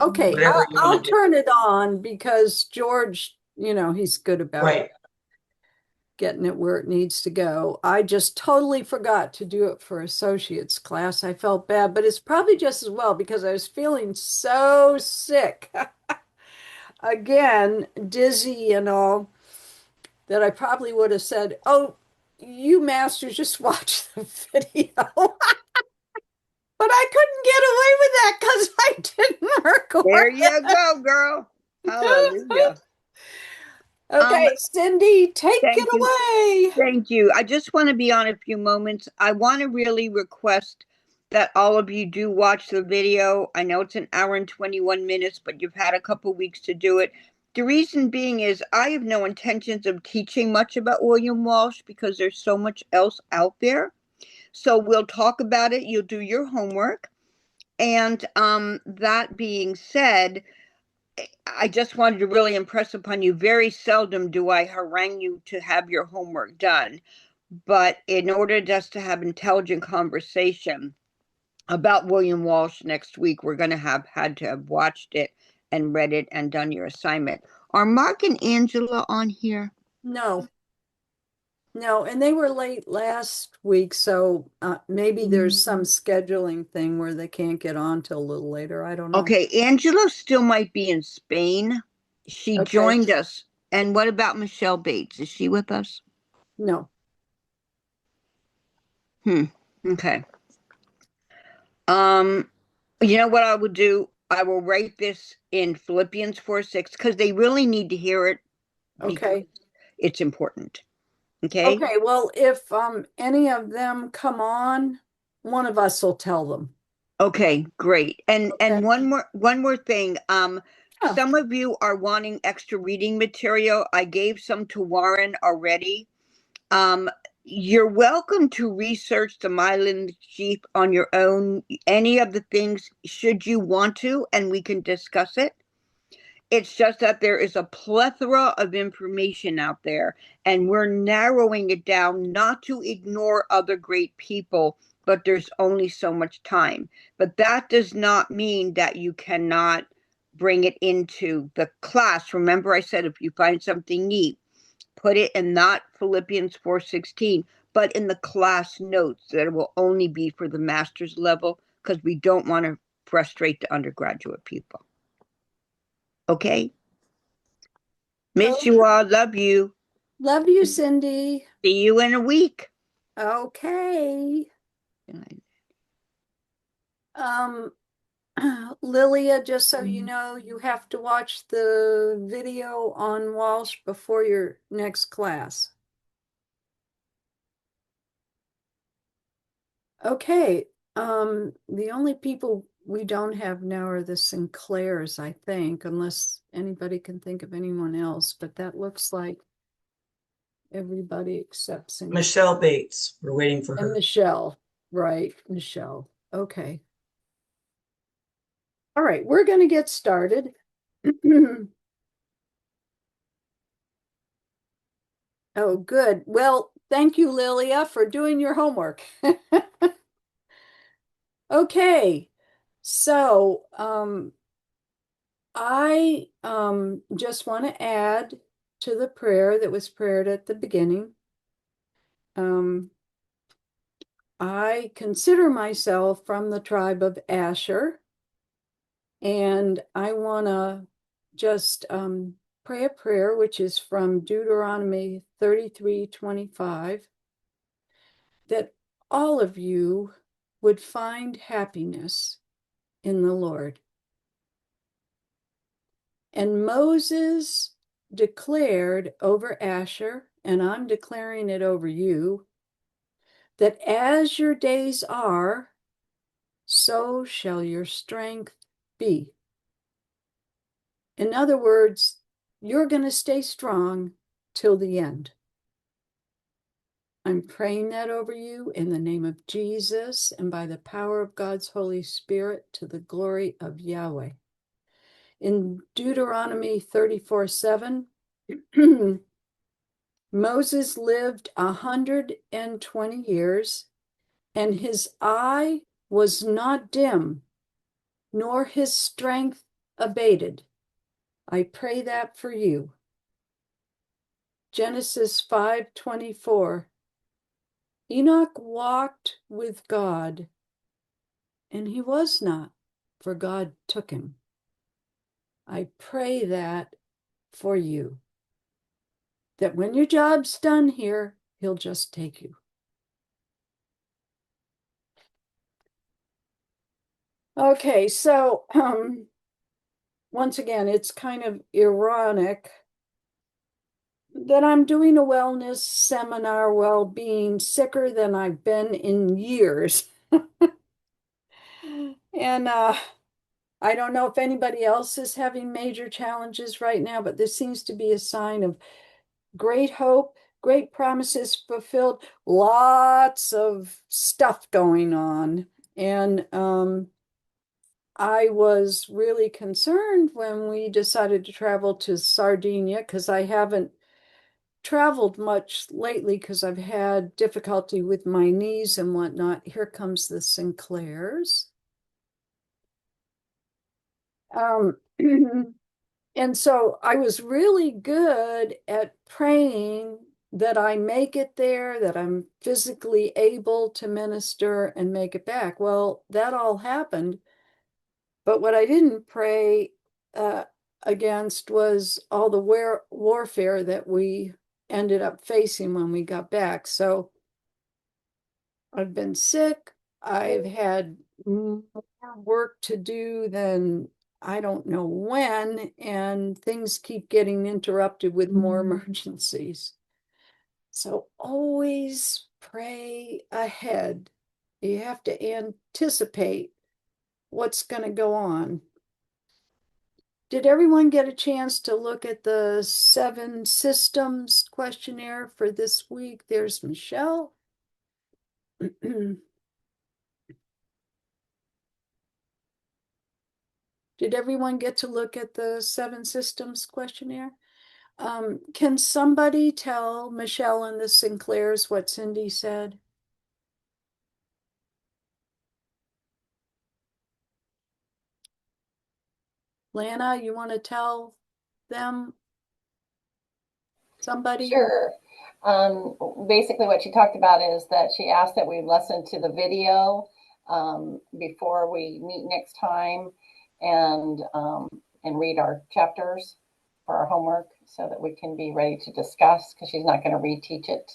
Okay, whatever you I'll want to do. turn it on because George, he's good about Right. getting it where it needs to go. I just totally forgot to do it for associates class. I felt bad, but it's probably just as well because I was feeling so sick. Again, dizzy and all, that I probably would have said, "Oh, you masters, just watch the video." But I couldn't get away with that because I didn't There record you go, girl. it. Hallelujah. Um, Okay, Cindy, take thank it you. away. Thank you. I just want to be on a few moments. I want to really request that all of you do watch the video. I know it's an hour and 21 minutes, but you've had a couple weeks to do it. The reason being is I have no intentions of teaching much about William Walsh because there's so much else out there. So we'll talk about it. You'll do your homework. And that being said, I just wanted to really impress upon you, very seldom do I harangue you to have your homework done. But in order just to have intelligent conversation about William Walsh next week, we're going to have had to have watched it and read it and done your assignment. Are Mark and Angela on here? No, no, and they were late last week, so maybe there's some scheduling thing where they can't get on till a little later. I don't know. Okay, Angela still might be in Spain. She Okay, joined us. And what about Michelle Bates? Is she with us? no. Hmm. Okay. Um, you know what I would do? I will write this in Philippians 4:6 because they really need to hear it because Okay. it's important. Okay. Okay, well, if any of them come on, one of us will tell them. Okay, great. And Okay. one more thing. Yeah. Some of you are wanting extra reading material. I gave some to Warren already. Um, you're welcome to research the Mylan Sheep on your own, any of the things, should you want to, and we can discuss it. It's just that there is a plethora of information out there, and we're narrowing it down not to ignore other great people, but there's only so much time. But that does not mean that you cannot bring it into the class. Remember, I said if you find something neat, put it in not Philippians 4:16, but in the class notes that it will only be for the master's level because we don't want to frustrate the undergraduate people. Okay? Miss Okay. you all. Love you. Love you, Cindy. See you in a week. Okay. Um, Lilia, just so you know, you have to watch the video on Walsh before your next class. Okay. The only people we don't have now are the Sinclairs, I think, unless anybody can think of anyone else, but that looks like everybody except Sinclair Michelle Bates. We're waiting for and her. Michelle. Right, Michelle. Okay. All right, we're going to get started. Oh, good. Well, thank you, Lilia, for doing your homework. Okay, so I just want to add to the prayer that was prayed at the beginning. Um, I consider myself from the tribe of Asher, and I want to just pray a prayer, which is from Deuteronomy 33:25, that all of you would find happiness in the Lord. And Moses declared over Asher, and I'm declaring it over you, that as your days are, so shall your strength be. In other words, you're going to stay strong till the end. I'm praying that over you in the name of Jesus and by the power of God's Holy Spirit to the glory of Yahweh. In Deuteronomy 34:7, Moses lived 120 years, and his eye was not dim, nor his strength abated. I pray that for you. Genesis 5:24. Enoch walked with God, and he was not, for God took him. I pray that for you, that when your job's done here, he'll just take you. Okay, so once again, it's kind of ironic that I'm doing a wellness seminar while being sicker than I've been in years. And I don't know if anybody else is having major challenges right now, but this seems to be a sign of great hope, great promises fulfilled, lots of stuff going on. And I was really concerned when we decided to travel to Sardinia, because I haven't traveled much lately because I've had difficulty with my knees and whatnot. Here comes the Sinclairs. And so I was really good at praying that I make it there, that I'm physically able to minister and make it back. Well, that all happened. But what I didn't pray against was all the warfare that we ended up facing when we got back. So I've been sick. I've had more work to do than I don't know when, and things keep getting interrupted with more emergencies. So always pray ahead. You have to anticipate what's going to go on. Did everyone get a chance to look at the 7 systems questionnaire for this week? There's Michelle. Did everyone get to look at the 7 systems questionnaire? Can somebody tell Michelle and the Sinclairs what Cindy said? Lana, you want to tell them? Somebody? Sure. Basically what she talked about is that she asked that we listen to the video before we meet next time and read our chapters for our homework so that we can be ready to discuss, because she's not going to reteach it.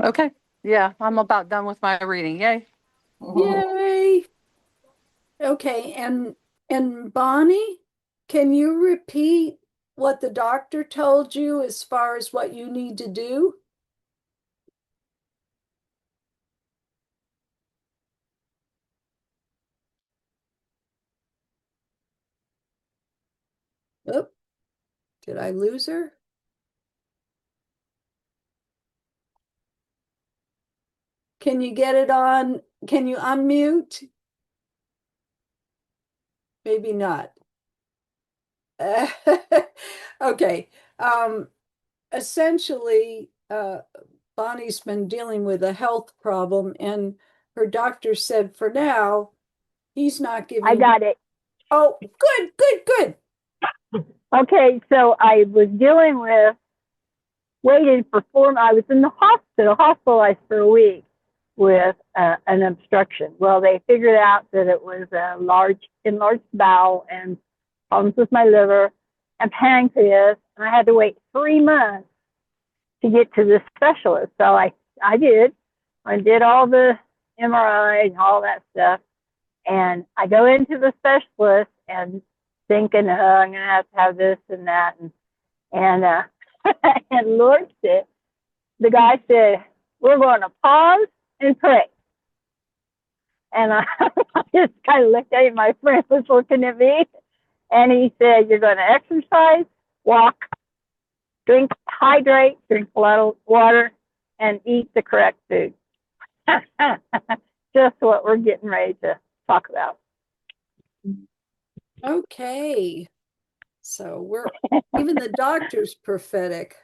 Okay. Yeah, I'm about done with my reading. Yay. Yay. Okay, and Bonnie, can you repeat what the doctor told you as far as what you need to do? Oh, did I lose her? Can you get it on? Can you unmute? Maybe not. Okay. Essentially, Bonnie's been dealing with a health problem, and her doctor said for now, he's not giving. I got it. Oh, good, good, good. Okay, so I was dealing with waiting for 4. I was in the hospital, hospitalized for a week with an obstruction. Well, they figured out that it was a enlarged bowel and problems with my liver and pancreas, and I had to wait 3 months to get to the specialist. So I did. I did all the MRI and all that stuff, and I go into the specialist and thinking, I'm gonna have this and that, and and Lord said, the guy said, we're going to pause and pray. And I just kind of looked at him. My friend was looking at me, and he said, you're going to exercise, walk, hydrate, drink a lot of water, and eat the correct food. Just what we're getting ready to talk about. Okay. So we're even the doctor's prophetic.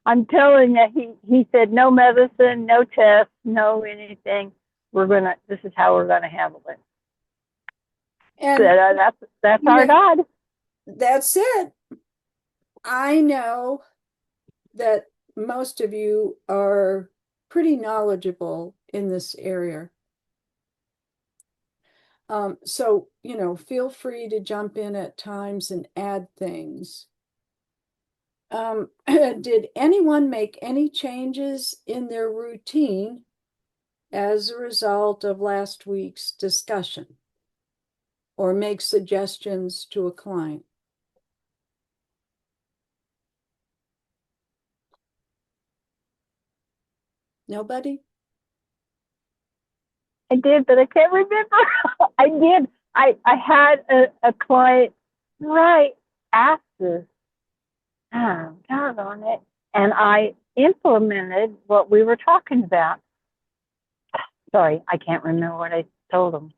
I'm telling you, he said no medicine, no tests, no anything. This is how we're gonna handle it. And That's our God. that's it. I know that most of you are pretty knowledgeable in this area. So, feel free to jump in at times and add things. Did anyone make any changes in their routine as a result of last week's discussion or make suggestions to a client? Nobody? I did, but I can't remember. I did. I had a client write answers. Oh, God on it. And I implemented what we were talking about. Sorry, I can't remember what I told them,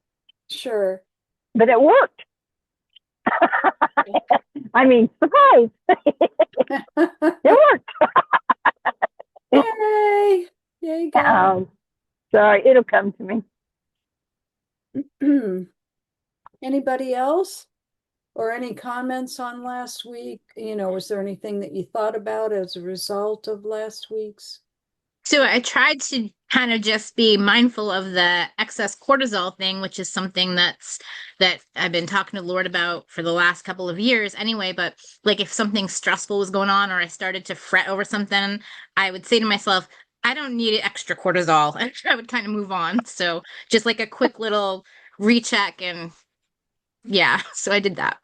Sure. but it worked. I mean, surprise! It worked. Yay! Yay, God. Sorry, it'll come to me. Anybody else? Or any comments on last week? Was there anything that you thought about as a result of last week's? So I tried to kind of just be mindful of the excess cortisol thing, which is something that I've been talking to Lord about for the last couple of years anyway. But like if something stressful was going on or I started to fret over something, I would say to myself, I don't need extra cortisol. And I would kind of move on. So just like a quick little recheck and yeah, so I did that.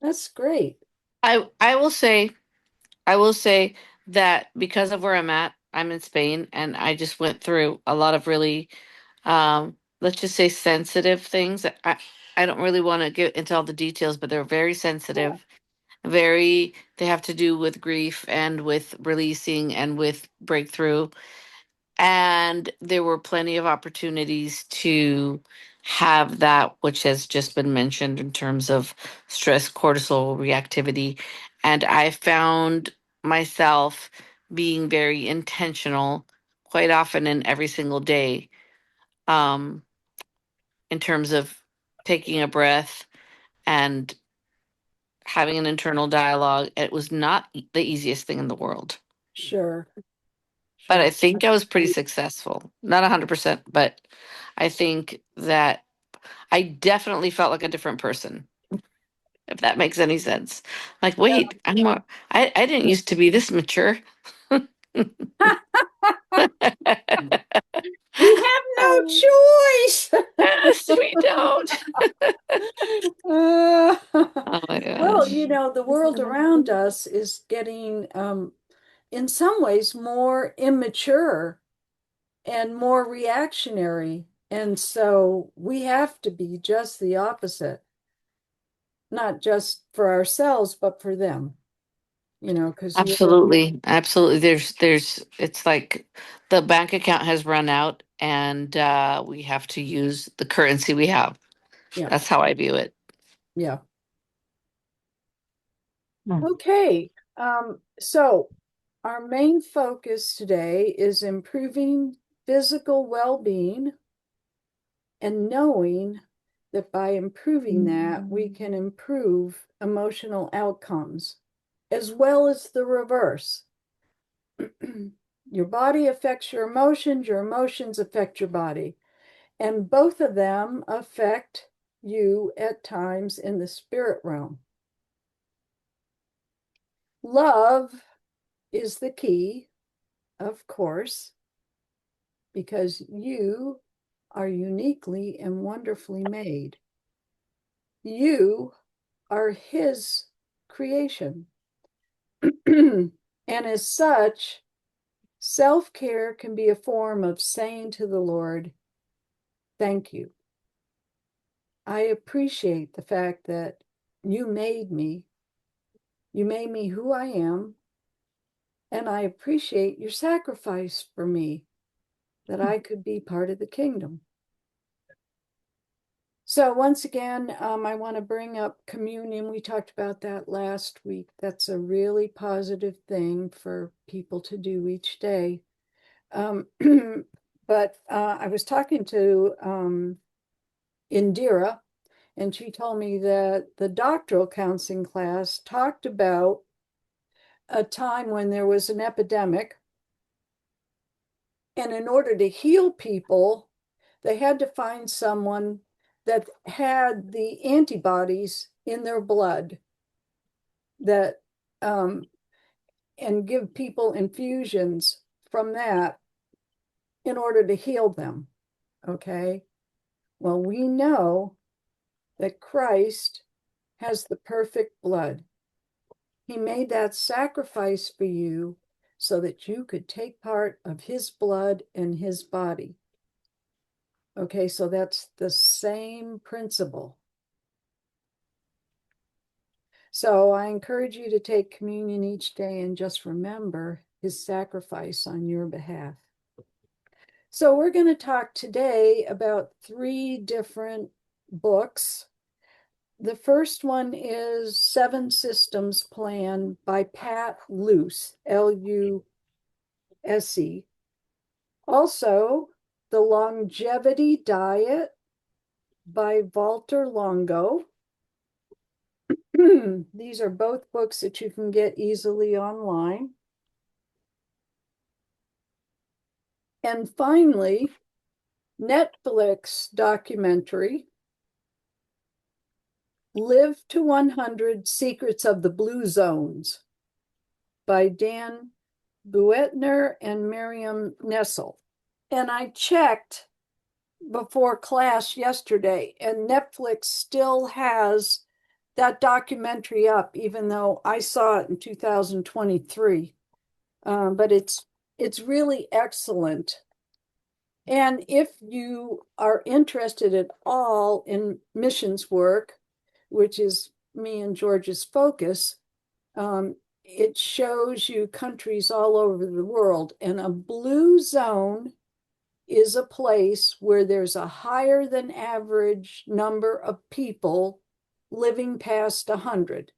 That's great. I will say that because of where I'm at, I'm in Spain, and I just went through a lot of really, let's just say, sensitive things. I don't really want to get into all the details, but they're very sensitive. They have to do with grief and with releasing and with breakthrough. And there were plenty of opportunities to have that, which has just been mentioned in terms of stress, cortisol reactivity. And I found myself being very intentional quite often in every single day, um, in terms of taking a breath and having an internal dialogue. It was not the easiest thing in the world. Sure. But I Sure. think I was pretty successful. Not 100%, but I think that I definitely felt like a different person, if that makes any sense. Like, wait, I didn't used to be this mature. We have no choice. Yes, we don't. Uh, Oh my well, gosh. the world around us is getting, in some ways, more immature and more reactionary. And so we have to be just the opposite, not just for ourselves, but for them, because Absolutely. Absolutely. It's like the bank account has run out and we have to use the currency we have. yeah, That's how I view it. yeah. Hmm. Okay. So our main focus today is improving physical well-being and knowing that by improving that, we can improve emotional outcomes as well as the reverse. Your body affects your emotions affect your body, and both of them affect you at times in the spirit realm. Love is the key, of course, because you are uniquely and wonderfully made. You are His creation. And as such, self-care can be a form of saying to the Lord, thank you. I appreciate the fact that you made me. You made me who I am. And I appreciate your sacrifice for me, that I could be part of the kingdom. So once again, I want to bring up communion. We talked about that last week. That's a really positive thing for people to do each day. But I was talking to Indira, And she told me that the doctoral counseling class talked about a time when there was an epidemic. And in order to heal people, they had to find someone that had the antibodies in their blood that and give people infusions from that in order to heal them. Okay. Well, we know that Christ has the perfect blood. He made that sacrifice for you so that you could take part of his blood and his body. Okay, so that's the same principle. So I encourage you to take communion each day and just remember his sacrifice on your behalf. So we're going to talk today about 3 different books. The first one is Seven Systems Plan by Pat Luce, L-U-S-E. Also, The Longevity Diet by Walter Longo. These are both books that you can get easily online. And finally, Netflix documentary, Live to 100 Secrets of the Blue Zones by Dan Buettner and Miriam Nessel. And I checked before class yesterday, and Netflix still has that documentary up, even though I saw it in 2023. But it's really excellent. And if you are interested at all in missions work, which is me and George's focus, it shows you countries all over the world. And a blue zone is a place where there's a higher than average number of people living past 100.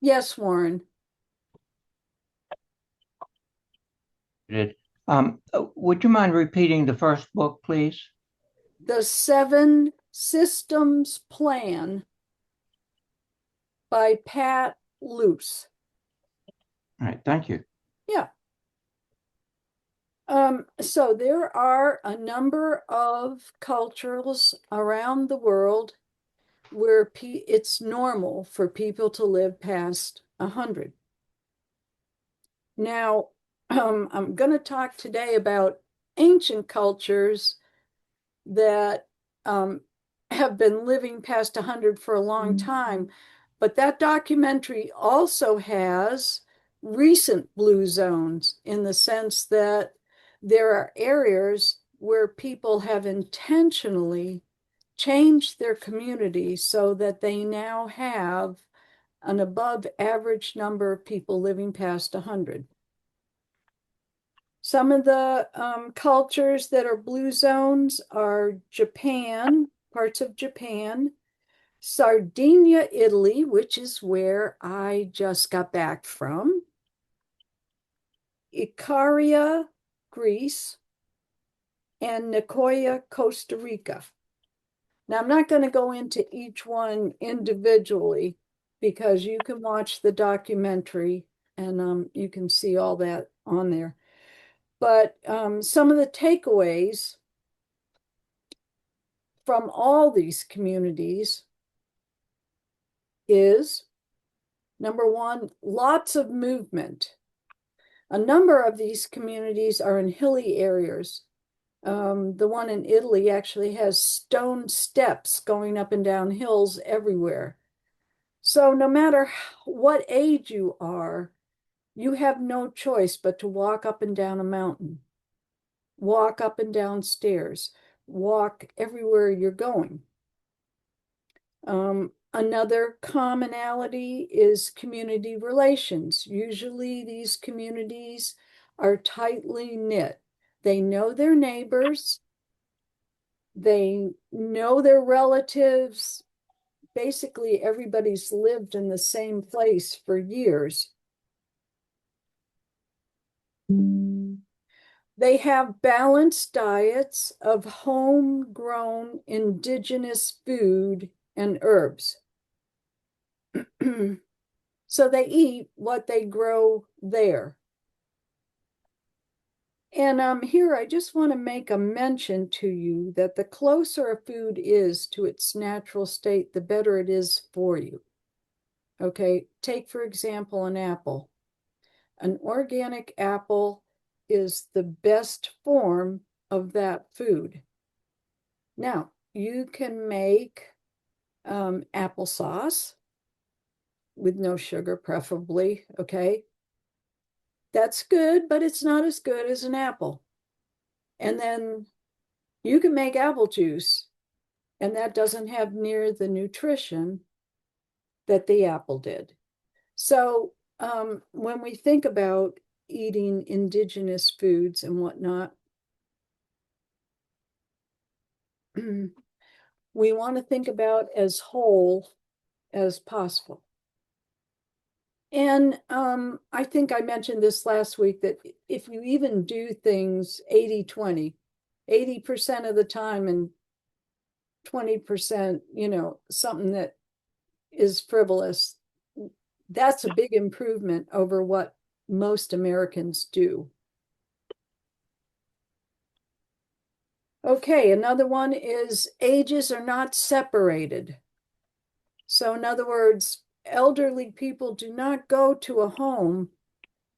Yes, Warren. Would you mind repeating the first book, please? The Seven Systems Plan by Pat Luce. All right, thank you. Yeah. So there are a number of cultures around the world where it's normal for people to live past 100. Now, I'm going to talk today about ancient cultures that have been living past 100 for a long time. But that documentary also has recent blue zones in the sense that there are areas where people have intentionally changed their community so that they now have an above average number of people living past 100. Some of the cultures that are blue zones are Japan, parts of Japan, Sardinia, Italy, which is where I just got back from, Icaria, Greece, and Nicoya, Costa Rica. Now, I'm not going to go into each one individually because you can watch the documentary and you can see all that on there. But some of the takeaways from all these communities is, number one, lots of movement. A number of these communities are in hilly areas. The one in Italy actually has stone steps going up and down hills everywhere. So no matter what age you are, you have no choice but to walk up and down a mountain, walk up and down stairs, walk everywhere you're going. Another commonality is community relations. Usually these communities are tightly knit. They know their neighbors. They know their relatives. Basically, everybody's lived in the same place for years. They have balanced diets of homegrown indigenous food and herbs. So they eat what they grow there. And here I just want to make a mention to you that the closer a food is to its natural state, the better it is for you. Okay, take for example an apple. An organic apple is the best form of that food. Now, you can make applesauce with no sugar, preferably, okay? That's good, but it's not as good as an apple. And then you can make apple juice, and that doesn't have near the nutrition that the apple did. So when we think about eating indigenous foods and whatnot, we want to think about as whole as possible. And I think I mentioned this last week that if you even do things 80-20, 80% of the time and 20%, you know, something that is frivolous, that's a big improvement over what most Americans do. Okay, another one is ages are not separated. So in other words, elderly people do not go to a home.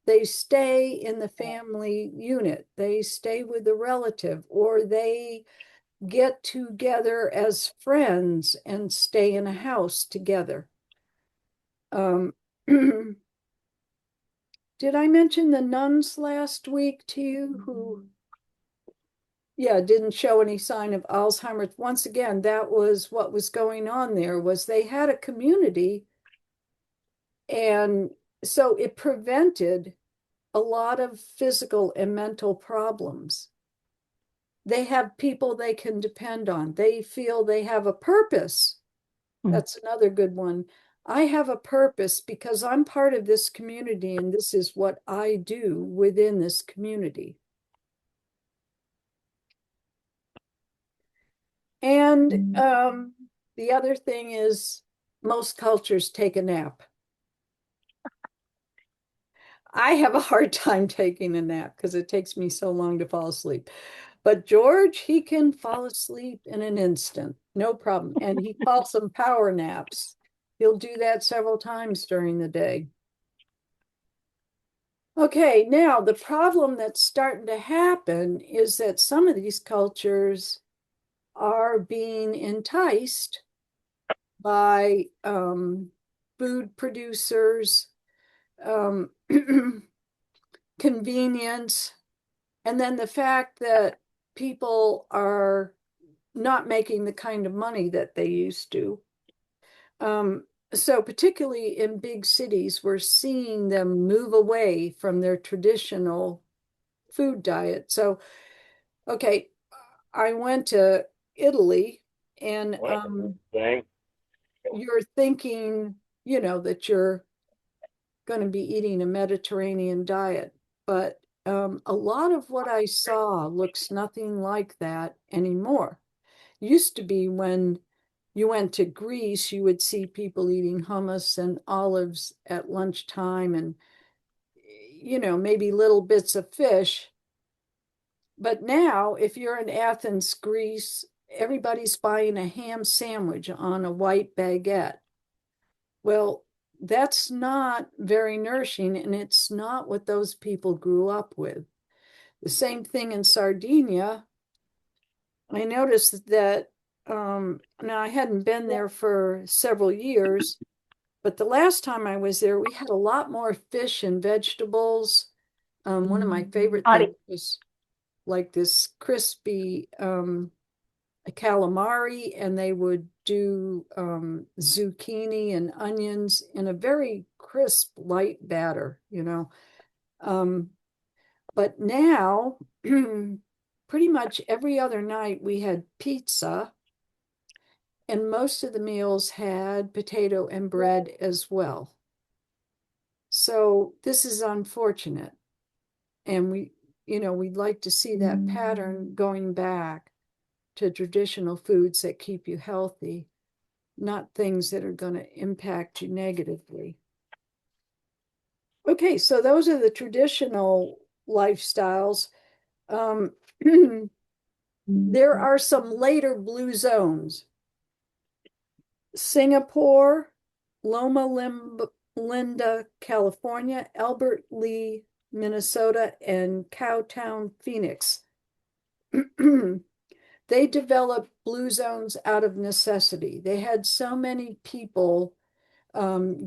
They stay in the family unit. They stay with a relative, or they get together as friends and stay in a house together. Did I mention the nuns last week to you who, yeah, didn't show any sign of Alzheimer's? Once again, that was what was going on there, was they had a community, and so it prevented a lot of physical and mental problems. They have people they can depend on. They feel they have a purpose. That's another good one. I have a purpose because I'm part of this community, and this is what I do within this community. And the other thing is most cultures take a nap. I have a hard time taking a nap because it takes me so long to fall asleep. But George, he can fall asleep in an instant, no problem. And he calls them power naps. He'll do that several times during the day. Okay, now the problem that's starting to happen is that some of these cultures are being enticed by food producers, convenience, and then the fact that people are not making the kind of money that they used to. So particularly in big cities, we're seeing them move away from their traditional food diet. So, okay, I went to Italy, and you're thinking, you know, that you're going to be eating a Mediterranean diet, but a lot of what I saw looks nothing like that anymore. Used to be when you went to Greece, you would see people eating hummus and olives at lunchtime, and, you know, maybe little bits of fish. But now, if you're in Athens, Greece, everybody's buying a ham sandwich on a white baguette. Well, that's not very nourishing, and it's not what those people grew up with. The same thing in Sardinia. I noticed that now I hadn't been there for several years, but the last time I was there, we had a lot more fish and vegetables. One of my favorite things was like this crispy calamari, and they would do zucchini and onions in a very crisp, light batter, you know. But now, pretty much every other night we had pizza, and most of the meals had potato and bread as well. So this is unfortunate. And we'd like to see that pattern going back to traditional foods that keep you healthy, not things that are going to impact you negatively. Okay, so those are the traditional lifestyles. There are some later blue zones. Singapore, Linda, California, Albert Lee, Minnesota, and Cowtown, Phoenix. They developed blue zones out of necessity. They had so many people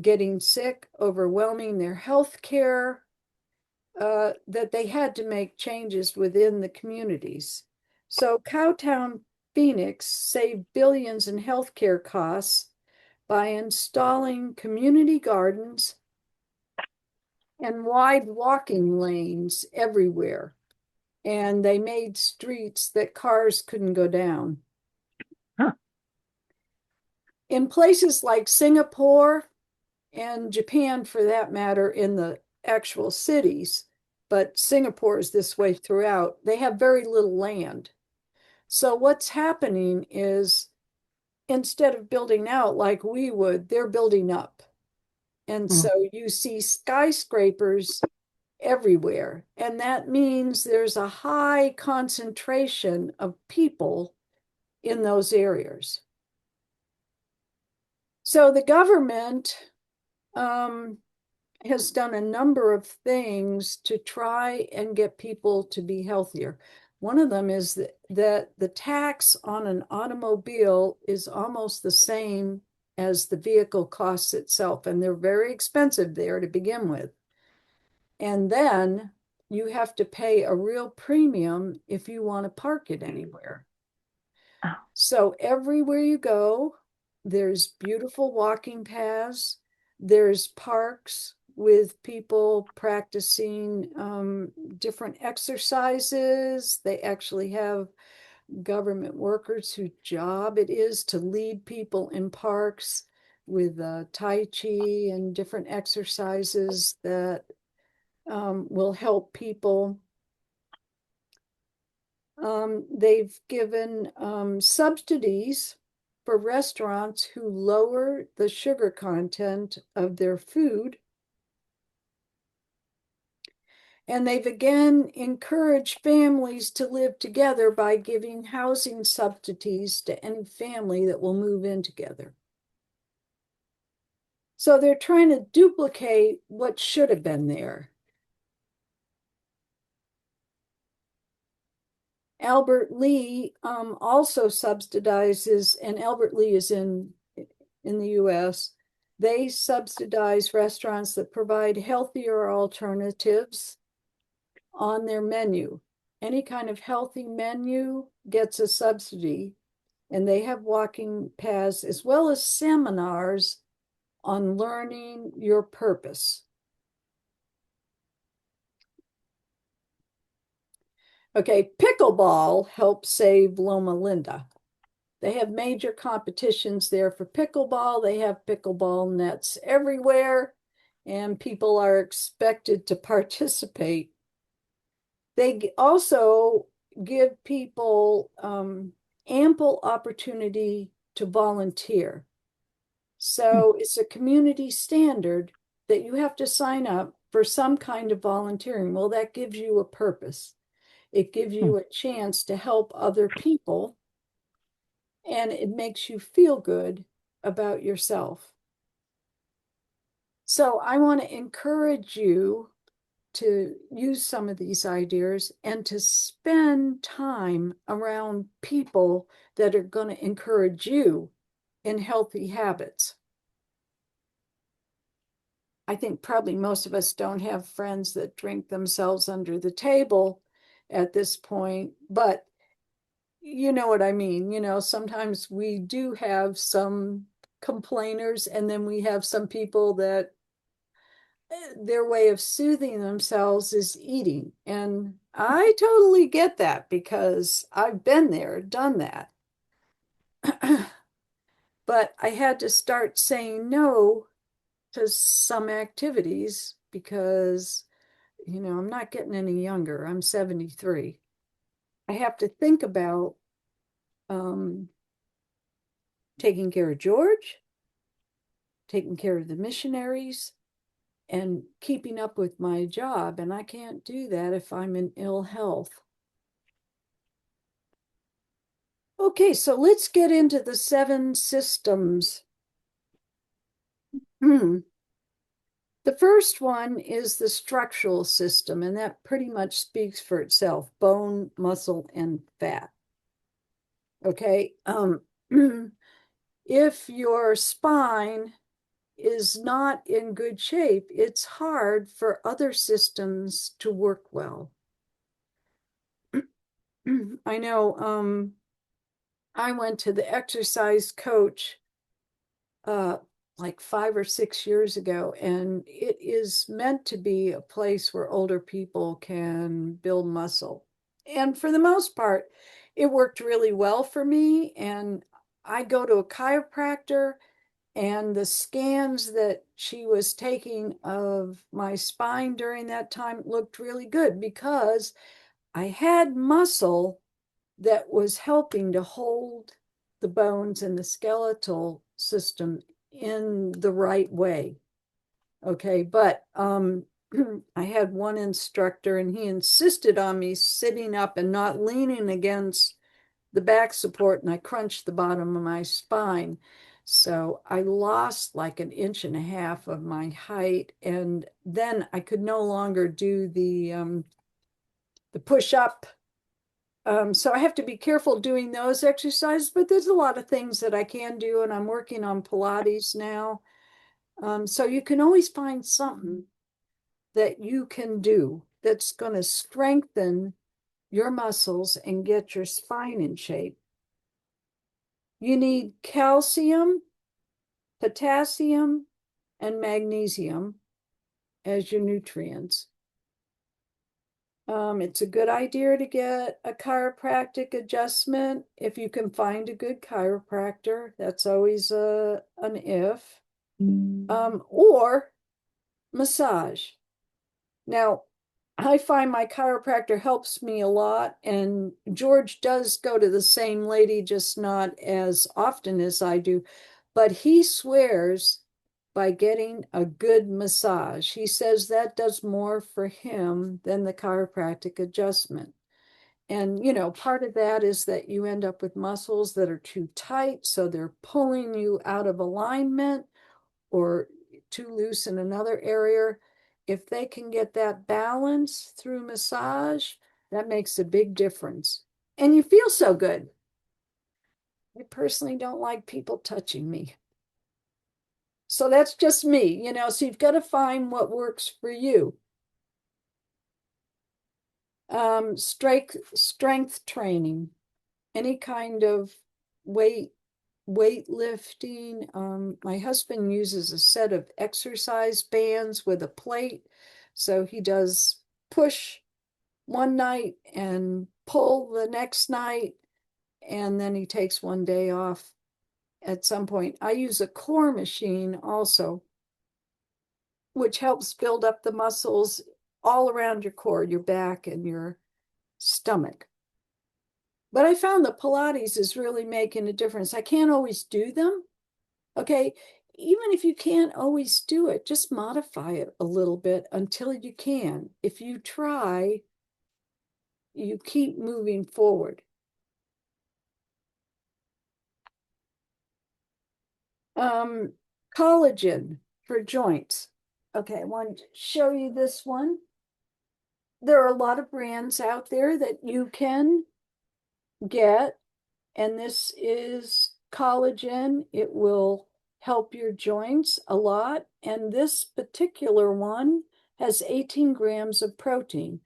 getting sick, overwhelming their health care, that they had to make changes within the communities. So Cowtown, Phoenix saved billions in healthcare costs by installing community gardens and wide walking lanes everywhere. And they made streets that cars couldn't go down. Huh. In places like Singapore and Japan, for that matter, in the actual cities, but Singapore is this way throughout, they have very little land. So what's happening is, instead of building out like we would, they're building up. And so you see skyscrapers everywhere. And that means there's a high concentration of people in those areas. So the government has done a number of things to try and get people to be healthier. One of them is that the tax on an automobile is almost the same as the vehicle costs itself, and they're very expensive there to begin with. And then you have to pay a real premium if you want to park it anywhere. Oh. So everywhere you go, there's beautiful walking paths, there's parks with people practicing different exercises. They actually have government workers whose job it is to lead people in parks with Tai Chi and different exercises that will help people. They've given subsidies for restaurants who lower the sugar content of their food. And they've again encouraged families to live together by giving housing subsidies to any family that will move in together. So they're trying to duplicate what should have been there. Albert Lee also subsidizes, and Albert Lee is in the US. They subsidize restaurants that provide healthier alternatives on their menu. Any kind of healthy menu gets a subsidy, and they have walking paths as well as seminars on learning your purpose. Okay, pickleball helps save Loma Linda. They have major competitions there for pickleball. They have pickleball nets everywhere, and people are expected to participate. They also give people ample opportunity to volunteer. So it's a community standard that you have to sign up for some kind of volunteering. Well, that gives you a purpose. It gives you a chance to help other people, and it makes you feel good about yourself. So I want to encourage you to use some of these ideas and to spend time around people that are going to encourage you in healthy habits. I think probably most of us don't have friends that drink themselves under the table at this point, but you know what I mean. Sometimes we do have some complainers, and then we have some people that their way of soothing themselves is eating. And I totally get that because I've been there, done that. But I had to start saying no to some activities because I'm not getting any younger. I'm 73. I have to think about taking care of George, taking care of the missionaries, and keeping up with my job. And I can't do that if I'm in ill health. Okay, so let's get into the 7 systems. The first one is the structural system, and that pretty much speaks for itself: bone, muscle, and fat. Okay, if your spine is not in good shape, it's hard for other systems to work well. I know I went to the exercise coach like 5 or 6 years ago, and it is meant to be a place where older people can build muscle. And for the most part, it worked really well for me. And I go to a chiropractor, and the scans that she was taking of my spine during that time looked really good because I had muscle that was helping to hold the bones and the skeletal system in the right way. Okay, but I had one instructor, and he insisted on me sitting up and not leaning against the back support, and I crunched the bottom of my spine. So I lost like 1.5 inches of my height, and then I could no longer do the push up. So I have to be careful doing those exercises, but there's a lot of things that I can do, and I'm working on Pilates now. So you can always find something that you can do that's going to strengthen your muscles and get your spine in shape. You need calcium, potassium, and magnesium as your nutrients. It's a good idea to get a chiropractic adjustment if you can find a good chiropractor. That's always an if. Or massage. Now, I find my chiropractor helps me a lot, and George does go to the same lady, just not as often as I do, but he swears by getting a good massage. He says that does more for him than the chiropractic adjustment. And, part of that is that you end up with muscles that are too tight, so they're pulling you out of alignment, or too loose in another area. If they can get that balance through massage, that makes a big difference. And you feel so good. I personally don't like people touching me. So that's just me, so you've got to find what works for you. Strength training, any kind of weightlifting. My husband uses a set of exercise bands with a plate. So he does push one night and pull the next night, and then he takes one day off at some point. I use a core machine also, which helps build up the muscles all around your core, your back and your stomach. But I found that Pilates is really making a difference. I can't always do them. Okay, even if you can't always do it, just modify it a little bit until you can. If you try, you keep moving forward. Collagen for joints. Okay, I want to show you this one. There are a lot of brands out there that you can get, and this is collagen. It will help your joints a lot. And this particular one has 18 grams of protein,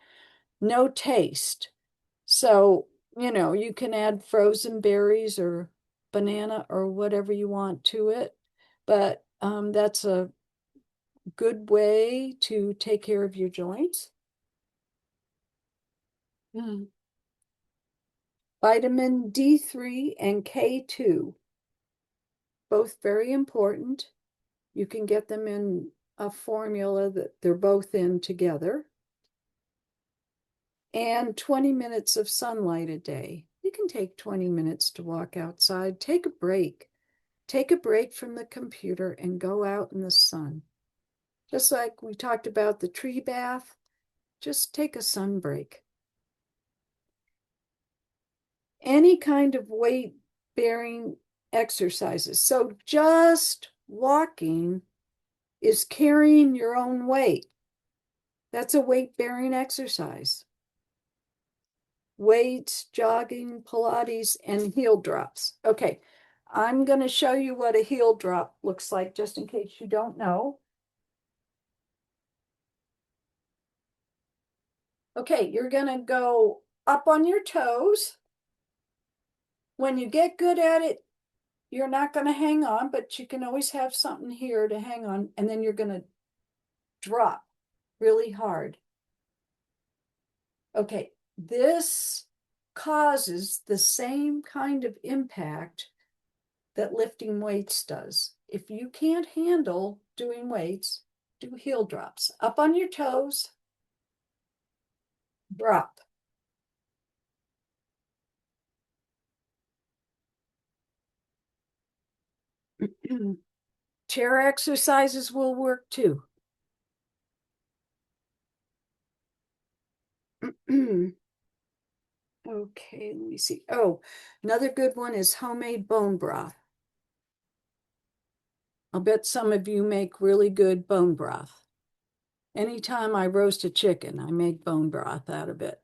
no taste. So, you can add frozen berries or banana or whatever you want to it. But that's a good way to take care of your joints. Vitamin D3 and K2, both very important. You can get them in a formula that they're both in together. and 20 minutes of sunlight a day. You can take 20 minutes to walk outside. Take a break. Take a break from the computer and go out in the sun. Just like we talked about the tree bath, just take a sun break. Any kind of weight bearing exercises. So just walking is carrying your own weight. That's a weight bearing exercise. Weights, jogging, Pilates, and heel drops. Okay, I'm going to show you what a heel drop looks like just in case you don't know. Okay, you're going to go up on your toes. When you get good at it, you're not going to hang on, but you can always have something here to hang on, and then you're going to drop really hard. Okay, this causes the same kind of impact that lifting weights does. If you can't handle doing weights, do heel drops. Up on your toes, drop. Chair exercises will work too. Okay, let me see. Oh, another good one is homemade bone broth. I'll bet some of you make really good bone broth. Anytime I roast a chicken, I make bone broth out of it.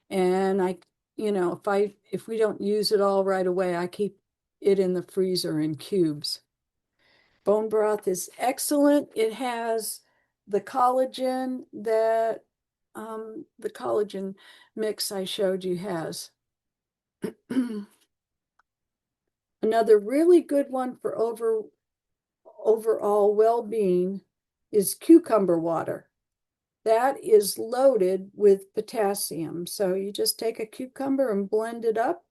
And if we don't use it all right away, I keep it in the freezer in cubes. Bone broth is excellent. It has the collagen that the collagen mix I showed you has. Another really good one for overall well-being is cucumber water. That is loaded with potassium. So you just take a cucumber and blend it up.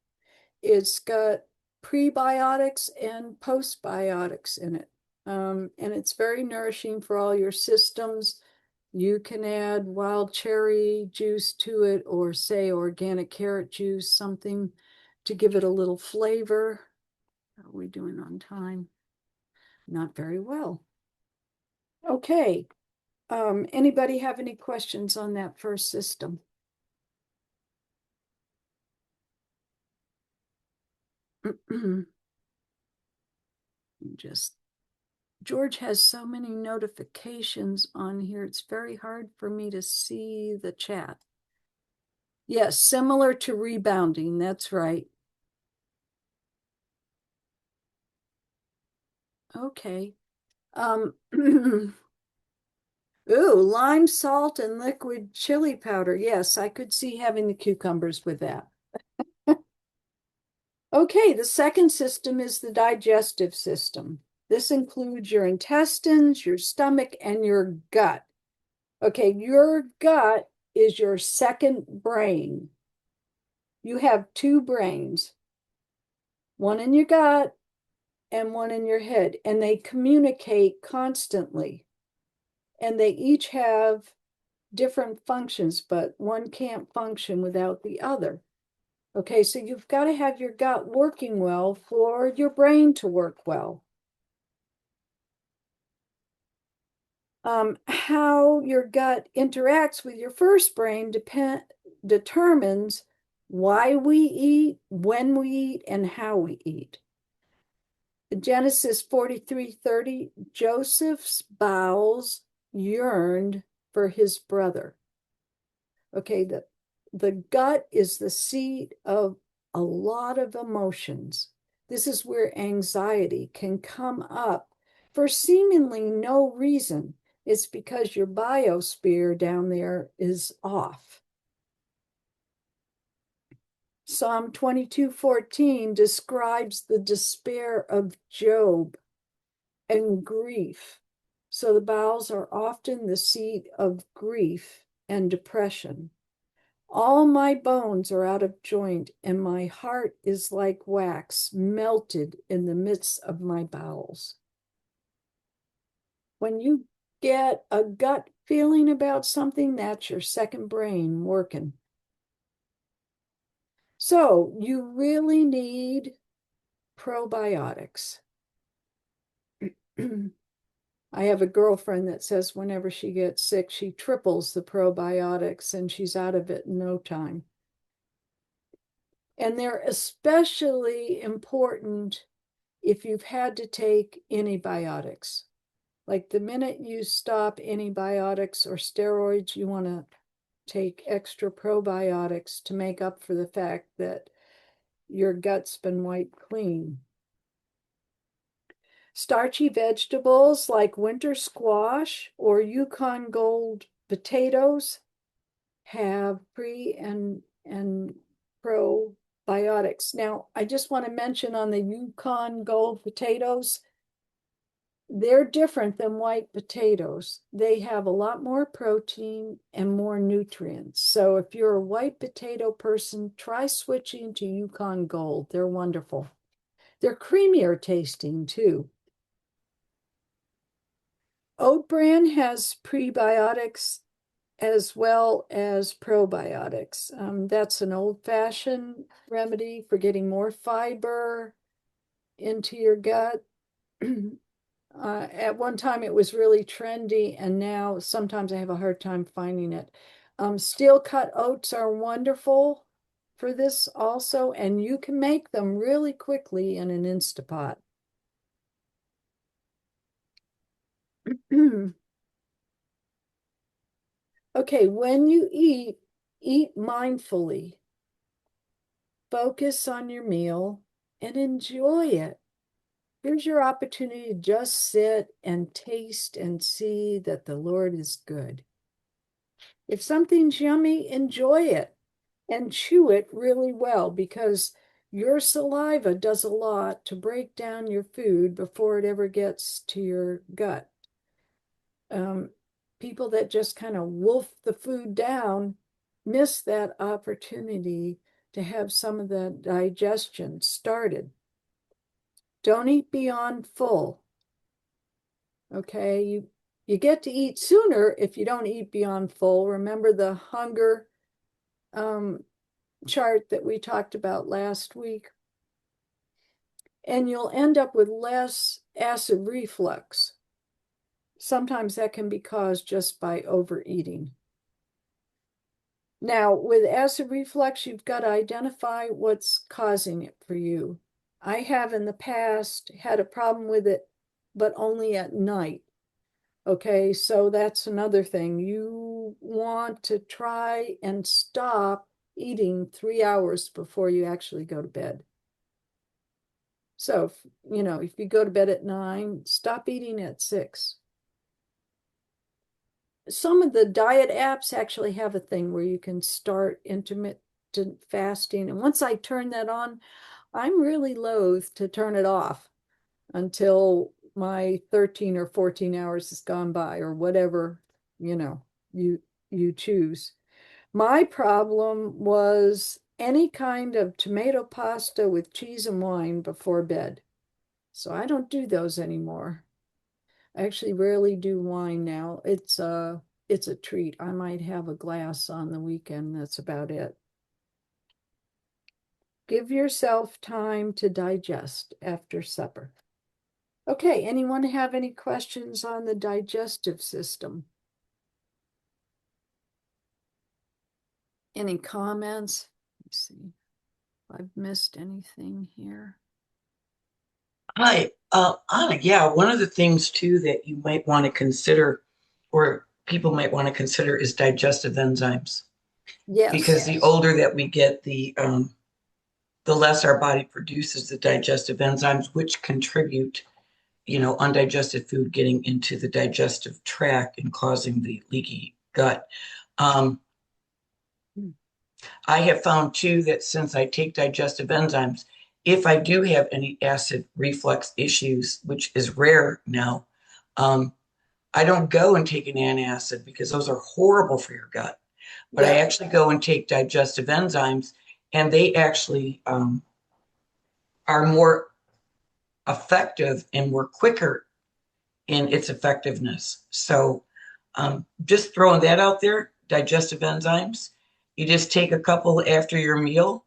It's got prebiotics and postbiotics in it. And it's very nourishing for all your systems. You can add wild cherry juice to it, or say organic carrot juice, something to give it a little flavor. How are we doing on time? Not very well. Okay. Anybody have any questions on that first system? George has so many notifications on here. It's very hard for me to see the chat. Yes, similar to rebounding. That's right. Okay. Ooh, lime salt and liquid chili powder. Yes, I could see having the cucumbers with that. Okay, the second system is the digestive system. This includes your intestines, your stomach, and your gut. Okay, your gut is your second brain. You have two brains, one in your gut and one in your head, and they communicate constantly. And they each have different functions, but one can't function without the other. Okay, so you've got to have your gut working well for your brain to work well. How your gut interacts with your first brain determines why we eat, when we eat, and how we eat. In Genesis 43:30, Joseph's bowels yearned for his brother. Okay, the gut is the seat of a lot of emotions. This is where anxiety can come up for seemingly no reason. It's because your biosphere down there is off. Psalm 22:14 describes the despair of Job and grief. So the bowels are often the seat of grief and depression. All my bones are out of joint, and my heart is like wax melted in the midst of my bowels. When you get a gut feeling about something, that's your second brain working. So you really need probiotics. I have a girlfriend that says whenever she gets sick, she triples the probiotics and she's out of it in no time. And they're especially important if you've had to take antibiotics. Like the minute you stop antibiotics or steroids, you want to take extra probiotics to make up for the fact that your gut's been wiped clean. Starchy vegetables like winter squash or Yukon Gold potatoes have pre and probiotics. Now, I just want to mention on the Yukon Gold potatoes, they're different than white potatoes. They have a lot more protein and more nutrients. So if you're a white potato person, try switching to Yukon Gold. They're wonderful. They're creamier tasting too. Oat bran has prebiotics as well as probiotics. That's an old-fashioned remedy for getting more fiber into your gut. At one time it was really trendy, and now sometimes I have a hard time finding it. Steel cut oats are wonderful for this also, and you can make them really quickly in an Instapot. Okay, when you eat mindfully. Focus on your meal and enjoy it. Here's your opportunity to just sit and taste and see that the Lord is good. If something's yummy, enjoy it and chew it really well, because your saliva does a lot to break down your food before it ever gets to your gut. People that just kind of wolf the food down miss that opportunity to have some of the digestion started. Don't eat beyond full. Okay, you get to eat sooner if you don't eat beyond full. Remember the hunger chart that we talked about last week? And you'll end up with less acid reflux. Sometimes that can be caused just by overeating. Now, with acid reflux, you've got to identify what's causing it for you. I have in the past had a problem with it, but only at night. Okay, so that's another thing. You want to try and stop eating 3 hours before you actually go to bed. So, if you go to bed at 9, stop eating at 6. Some of the diet apps actually have a thing where you can start intermittent fasting. And once I turn that on, I'm really loath to turn it off until my 13 or 14 hours has gone by, or whatever, you choose. My problem was any kind of tomato pasta with cheese and wine before bed. So I don't do those anymore. I actually rarely do wine now. It's a treat. I might have a glass on the weekend. That's about it. Give yourself time to digest after supper. Okay, anyone have any questions on the digestive system? Any comments? Let's see if I've missed anything here. Hi, Anna. Yeah, one of the things too that you might want to consider, or people might want to consider, is digestive enzymes. Yes. Because the older that we get, the less our body produces the digestive enzymes, which contribute, undigested food getting into the digestive tract and causing the leaky gut. I have found too that since I take digestive enzymes, if I do have any acid reflux issues, which is rare now, I don't go and take an antacid because those are horrible for your gut. But I actually go and take digestive enzymes, and they actually are more effective and more quicker in its effectiveness. So just throwing that out there, digestive enzymes. You just take a couple after your meal.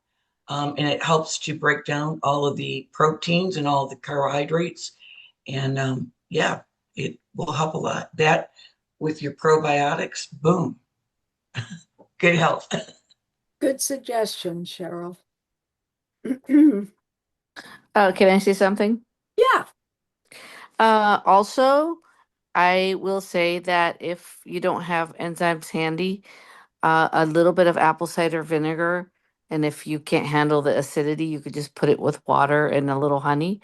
and it helps to break down all of the proteins and all the carbohydrates. And yeah, it will help a lot. That with your probiotics, boom, good health. Good suggestion, Cheryl. Can I say something? Yeah, Also, I will say that if you don't have enzymes handy, a little bit of apple cider vinegar, and if you can't handle the acidity, you could just put it with water and a little honey.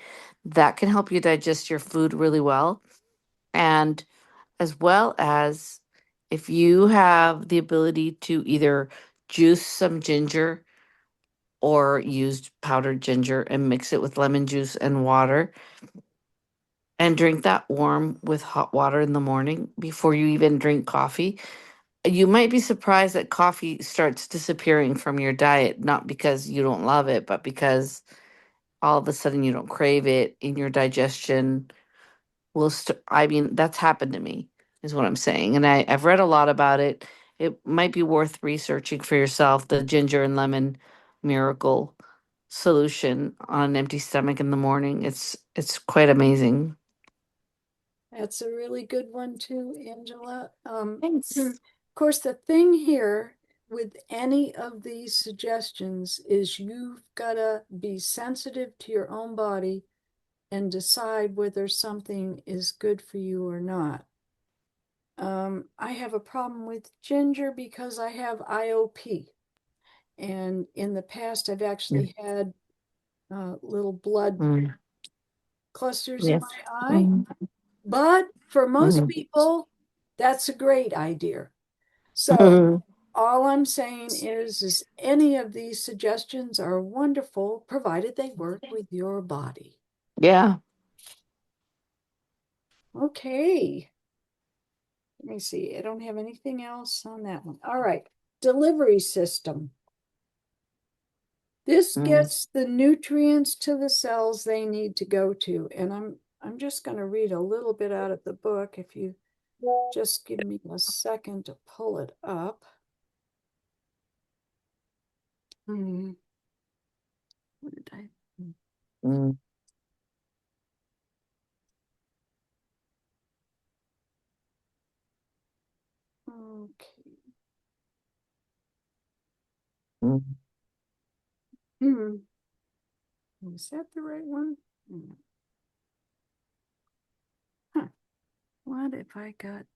That can help you digest your food really well. And as well as if you have the ability to either juice some ginger or use powdered ginger and mix it with lemon juice and water and drink that warm with hot water in the morning before you even drink coffee. You might be surprised that coffee starts disappearing from your diet, not because you don't love it, but because all of a sudden you don't crave it in your digestion will I mean, that's happened to me, is what I'm saying. And I've read a lot about it. It might be worth researching for yourself, the ginger and lemon miracle solution on an empty stomach in the morning. It's quite amazing. that's a really good one too, Angela. Thanks. Of course, the thing here with any of these suggestions is you've got to be sensitive to your own body and decide whether something is good for you or not. I have a problem with ginger because I have IOP. And in the past, I've actually had little blood Mm, clusters in yes. my eye. But for most people, that's a great idea. So all I'm saying is any of these suggestions are wonderful, provided they work with your body. Yeah. Okay. Let me see. I don't have anything else on that one. All right. Delivery system. This gets the nutrients to the cells they need to go to. And I'm just going to read a little bit out of the book. If you just give me a second to pull it up. Where did I? Mm, Okay. mm. Is that the right one? Huh. What if I got?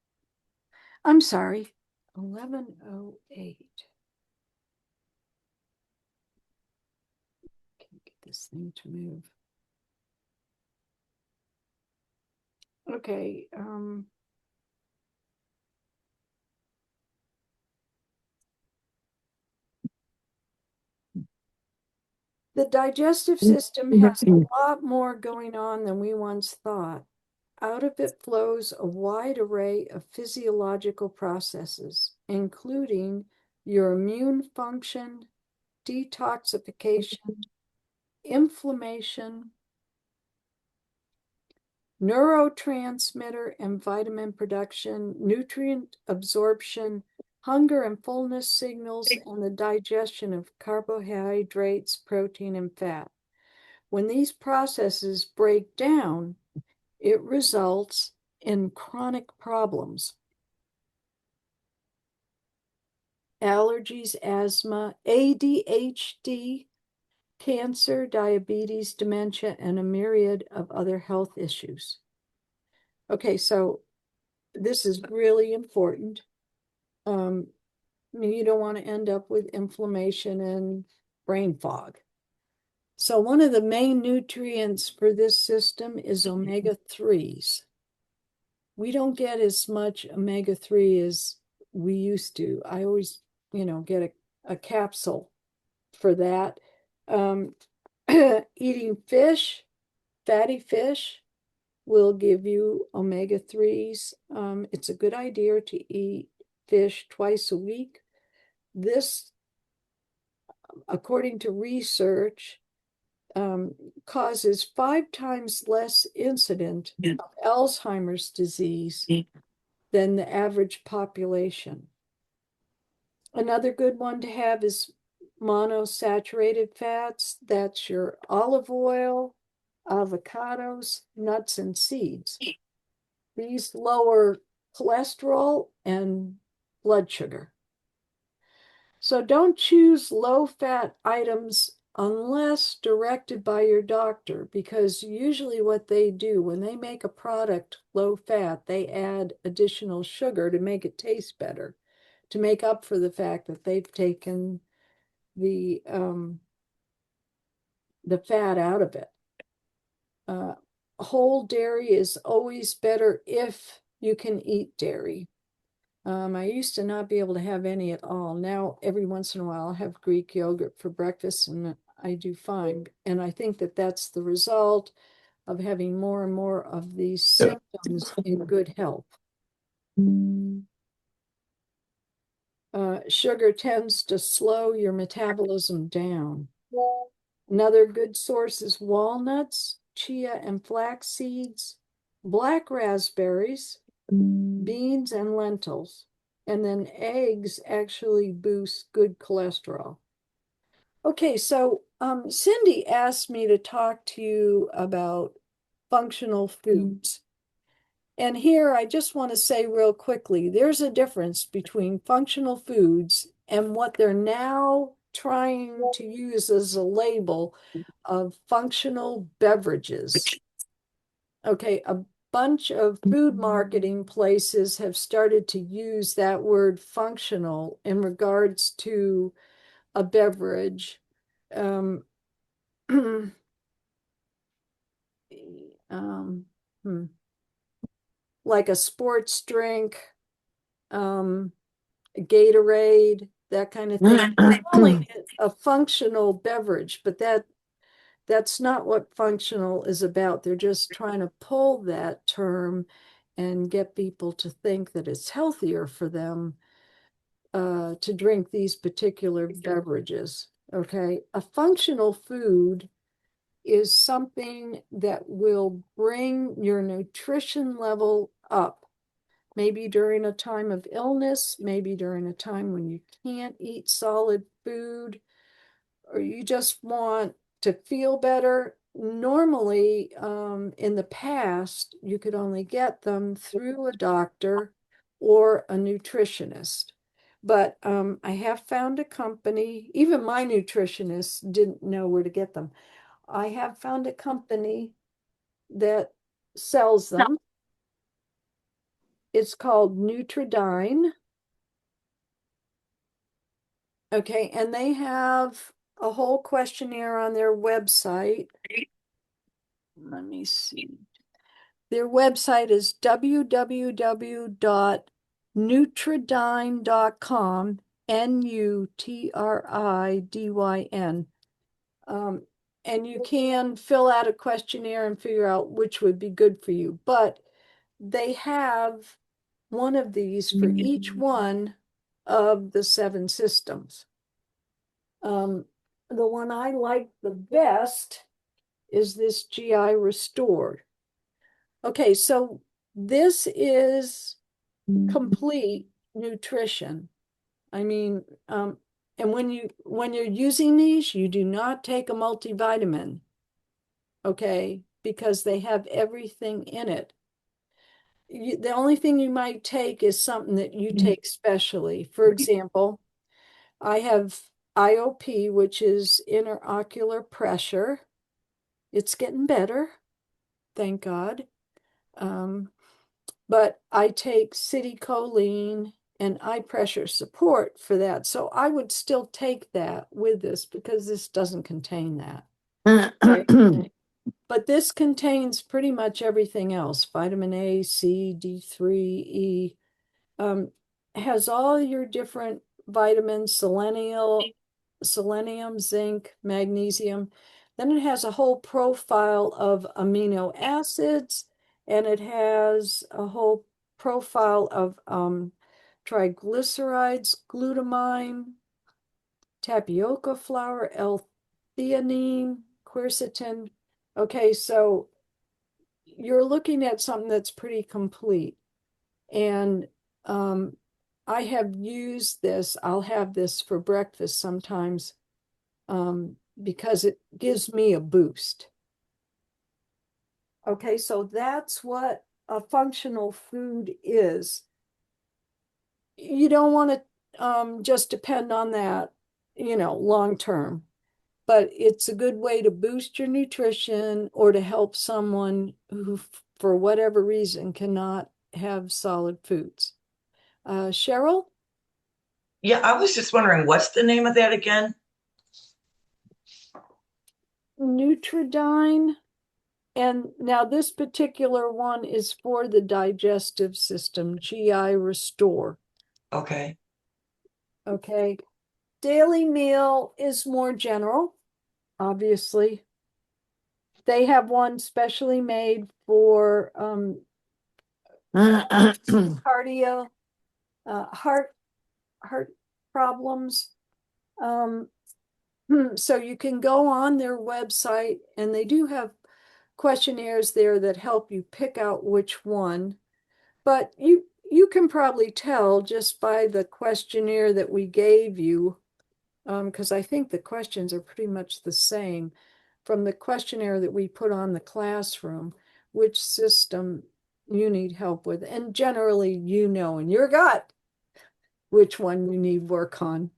I'm sorry. 1108. Can't get this thing to move. Okay. The digestive system has a lot more going on than we once thought. Out of it flows a wide array of physiological processes, including your immune function, detoxification, inflammation, neurotransmitter and vitamin production, nutrient absorption, hunger and fullness signals, and the digestion of carbohydrates, protein, and fat. When these processes break down, it results in chronic problems. Allergies, asthma, ADHD, cancer, diabetes, dementia, and a myriad of other health issues. Okay, so this is really important. You don't want to end up with inflammation and brain fog. So one of the main nutrients for this system is omega-3s. We don't get as much omega-3 as we used to. I always, get a capsule for that. Eating fish, fatty fish, will give you omega-3s. It's a good idea to eat fish twice a week. This, according to research, causes 5 times less incident of Alzheimer's disease than the average population. Another good one to have is monosaturated fats. That's your olive oil, avocados, nuts, and seeds. These lower cholesterol and blood sugar. So don't choose low-fat items unless directed by your doctor, because usually what they do when they make a product low-fat, they add additional sugar to make it taste better, to make up for the fact that they've taken the fat out of it. Whole dairy is always better if you can eat dairy. I used to not be able to have any at all. Now, every once in a while, I'll have Greek yogurt for breakfast and I do fine. And I think that that's the result of having more and more of these symptoms in good health. Sugar tends to slow your metabolism down. Another good source is walnuts, chia and flax seeds, black raspberries, beans and lentils, and then eggs actually boost good cholesterol. Okay, so Cindy asked me to talk to you about functional foods. And here I just want to say real quickly, there's a difference between functional foods and what they're now trying to use as a label of functional beverages. Okay, a bunch of food marketing places have started to use that word functional in regards to a beverage. um, like a sports drink, Gatorade, that kind of thing. Calling it a functional beverage, but that's not what functional is about. They're just trying to pull that term and get people to think that it's healthier for them to drink these particular beverages. Okay, a functional food is something that will bring your nutrition level up. Maybe during a time of illness, maybe during a time when you can't eat solid food, or you just want to feel better. Normally, in the past, you could only get them through a doctor or a nutritionist. But I have found a company, even my nutritionist didn't know where to get them. I have found a company that sells them. It's called Nutridyne. Okay, and they have a whole questionnaire on their website. Let me see. Their website is www.nutridyne.com, Nutridyn. And you can fill out a questionnaire and figure out which would be good for you. But they have one of these for each one of the 7 systems. The one I like the best is this GI Restored. Okay, so this is complete nutrition. I mean, and when you're using these, you do not take a multivitamin, okay, because they have everything in it. The only thing you might take is something that you take specially. For example, I have IOP, which is intraocular pressure. It's getting better, thank God. But I take citicoline and eye pressure support for that. So I would still take that with this because this doesn't contain that. Right? But this contains pretty much everything else: vitamin A, C, D3, E. Has all your different vitamins, selenium, zinc, magnesium. Then it has a whole profile of amino acids, and it has a whole profile of triglycerides, glutamine, tapioca flour, L-theanine, quercetin. Okay, so you're looking at something that's pretty complete. And I have used this. I'll have this for breakfast sometimes because it gives me a boost. Okay, so that's what a functional food is. You don't want to just depend on that, long term. But it's a good way to boost your nutrition or to help someone who, for whatever reason, cannot have solid foods. Cheryl? Yeah, I was just wondering, what's the name of that again? Nutridyne. And now this particular one is for the digestive system, GI Restore. Okay. Okay. Daily meal is more general, obviously. They have one specially made for cardio, heart problems. So you can go on their website, and they do have questionnaires there that help you pick out which one. But you can probably tell just by the questionnaire that we gave you, because I think the questions are pretty much the same from the questionnaire that we put on the classroom, which system you need help with. And generally, in your gut which one you need work on.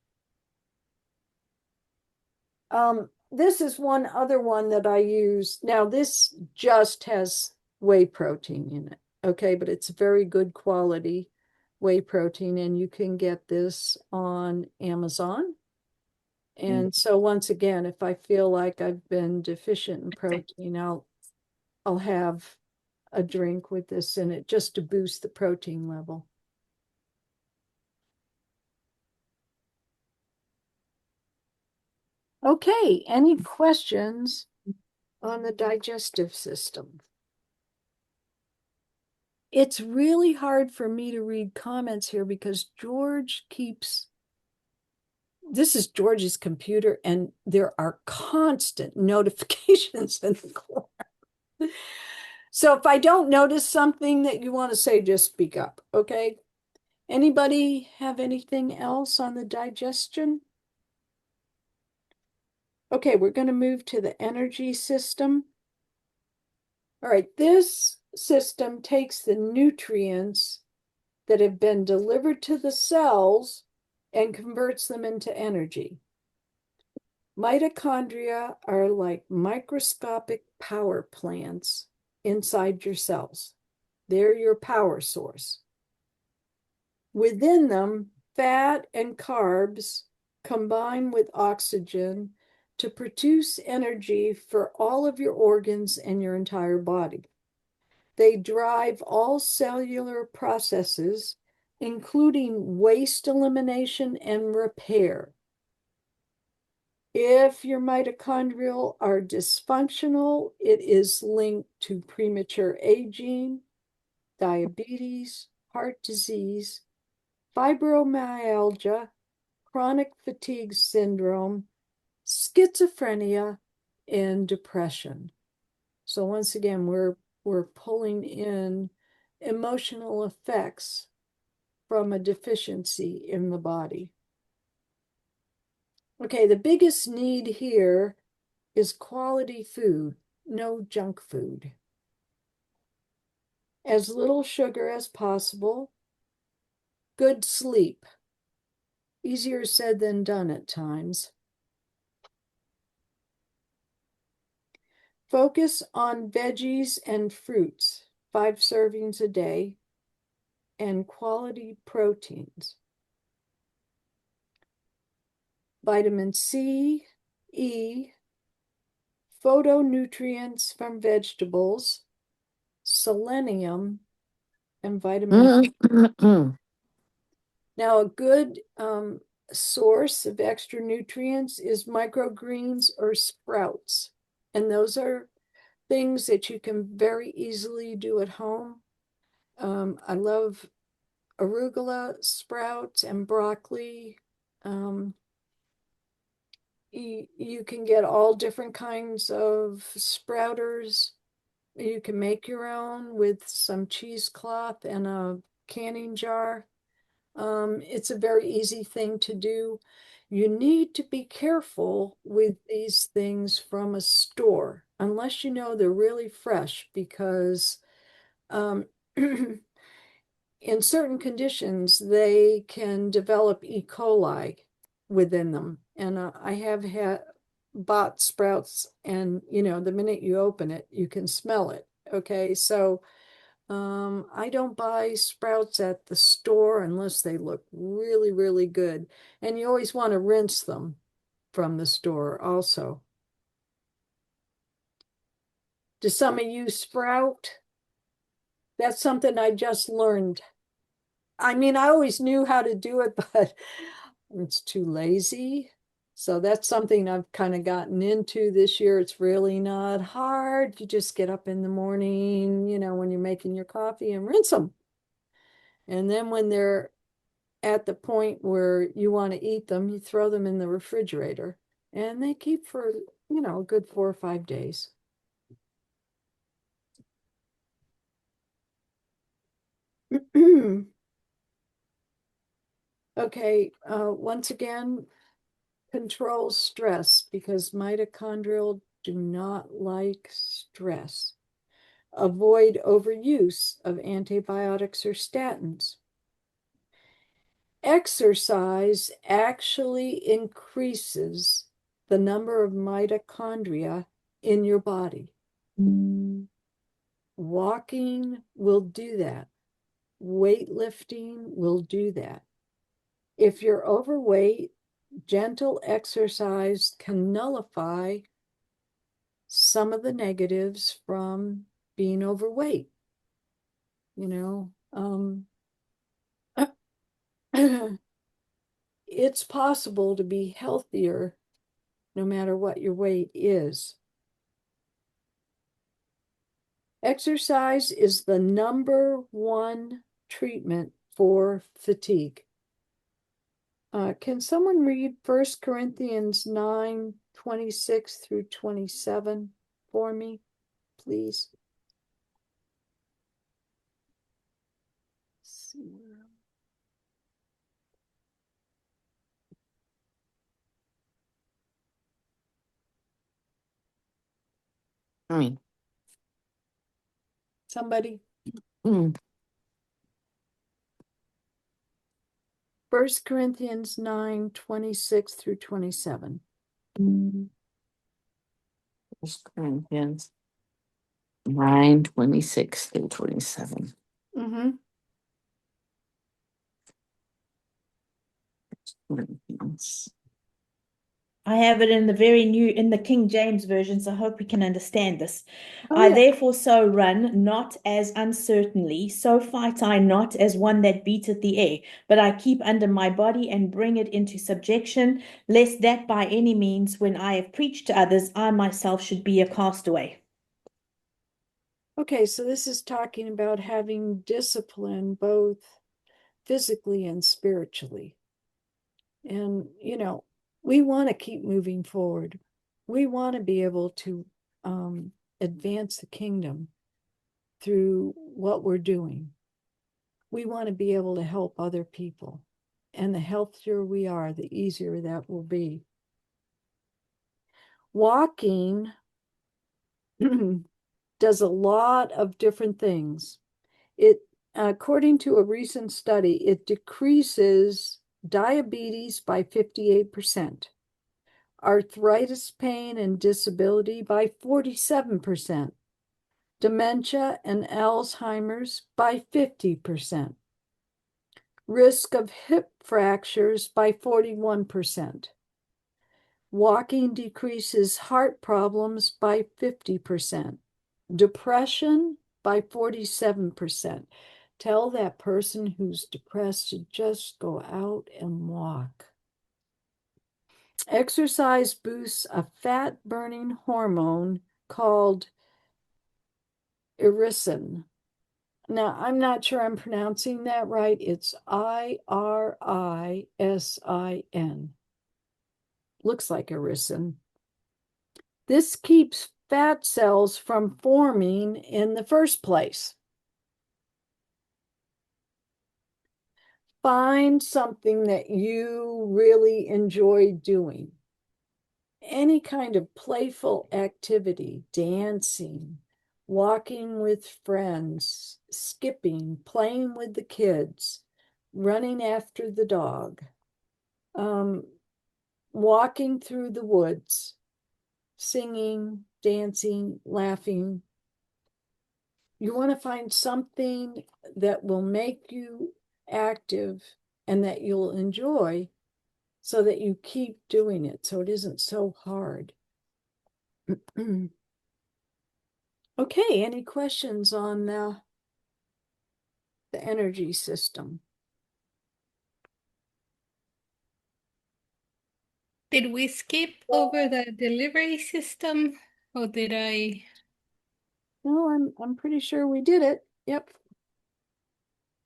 This is one other one that I use. Now, this just has whey protein in it, okay? But it's very good quality whey protein, and you can get this on Amazon. And so once again, if I feel like I've been deficient in protein, I'll have a drink with this in it just to boost the protein level. Okay, any questions on the digestive system? It's really hard for me to read comments here because George this is George's computer, and there are constant notifications in the corner. So if I don't notice something that you want to say, just speak up, okay? Anybody have anything else on the digestion? Okay, we're going to move to the energy system. All right, this system takes the nutrients that have been delivered to the cells and converts them into energy. Mitochondria are like microscopic power plants inside your cells. They're your power source. Within them, fat and carbs combine with oxygen to produce energy for all of your organs and your entire body. They drive all cellular processes, including waste elimination and repair. If your mitochondria are dysfunctional, it is linked to premature aging, diabetes, heart disease, fibromyalgia, chronic fatigue syndrome, schizophrenia, and depression. So once again, we're pulling in emotional effects from a deficiency in the body. Okay, the biggest need here is quality food, no junk food. As little sugar as possible, good sleep. Easier said than done at times. Focus on veggies and fruits, 5 servings a day, and quality proteins. Vitamin C, E, phytonutrients from vegetables, selenium, and vitamin D. Now, a good source of extra nutrients is microgreens or sprouts. And those are things that you can very easily do at home. I love arugula sprouts and broccoli. You can get all different kinds of sprouters. You can make your own with some cheesecloth and a canning jar. It's a very easy thing to do. You need to be careful with these things from a store, unless you know they're really fresh, because um, in certain conditions, they can develop E. coli within them. And I have bought sprouts, and the minute you open it, you can smell it. Okay, so I don't buy sprouts at the store unless they look really, really good. And you always want to rinse them from the store also. Do some of you sprout? That's something I just learned. I mean, I always knew how to do it, but it's too lazy. So that's something I've kind of gotten into this year. It's really not hard. You just get up in the morning, when you're making your coffee, and rinse them. And then when they're at the point where you want to eat them, you throw them in the refrigerator, and they keep for, a good 4 or 5 days. Okay, once again, control stress, because mitochondrial do not like stress. Avoid overuse of antibiotics or statins. Exercise actually increases the number of mitochondria in your body. Walking will do that. Weightlifting will do that. If you're overweight, gentle exercise can nullify some of the negatives from being overweight. It's possible to be healthier no matter what your weight is. Exercise is the #1 treatment for fatigue. Can someone read 1 Corinthians 9:26-27 for me, please? Let's see where. I mean, Somebody? mm, 1 Corinthians 9:26-27. 1 Corinthians 9:26-27. Mm-hmm. Corinthians. I have it in the King James Version, so I hope we can understand this. Oh, I yeah. therefore so run, not as uncertainly, so fight I not as one that beateth the air, but I keep under my body and bring it into subjection, lest that by any means, when I have preached to others, I myself should be a castaway. Okay, so this is talking about having discipline both physically and spiritually. And, we want to keep moving forward. We want to be able to advance the kingdom through what we're doing. We want to be able to help other people. And the healthier we are, the easier that will be. Walking does a lot of different things. According to a recent study, it decreases diabetes by 58%, arthritis pain and disability by 47%, dementia and Alzheimer's by 50%, risk of hip fractures by 41%. Walking decreases heart problems by 50%, depression by 47%. Tell that person who's depressed to just go out and walk. Exercise boosts a fat-burning hormone called irisin. Now, I'm not sure I'm pronouncing that right. It's irisin. Looks like irisin. This keeps fat cells from forming in the first place. find something that you really enjoy doing. Any kind of playful activity, dancing, walking with friends, skipping, playing with the kids, running after the dog, walking through the woods, singing, dancing, laughing. You want to find something that will make you active and that you'll enjoy so that you keep doing it so it isn't so hard. Okay, any questions on the energy system? Did we skip over the delivery system or did I? No, I'm pretty sure we did it. Yep.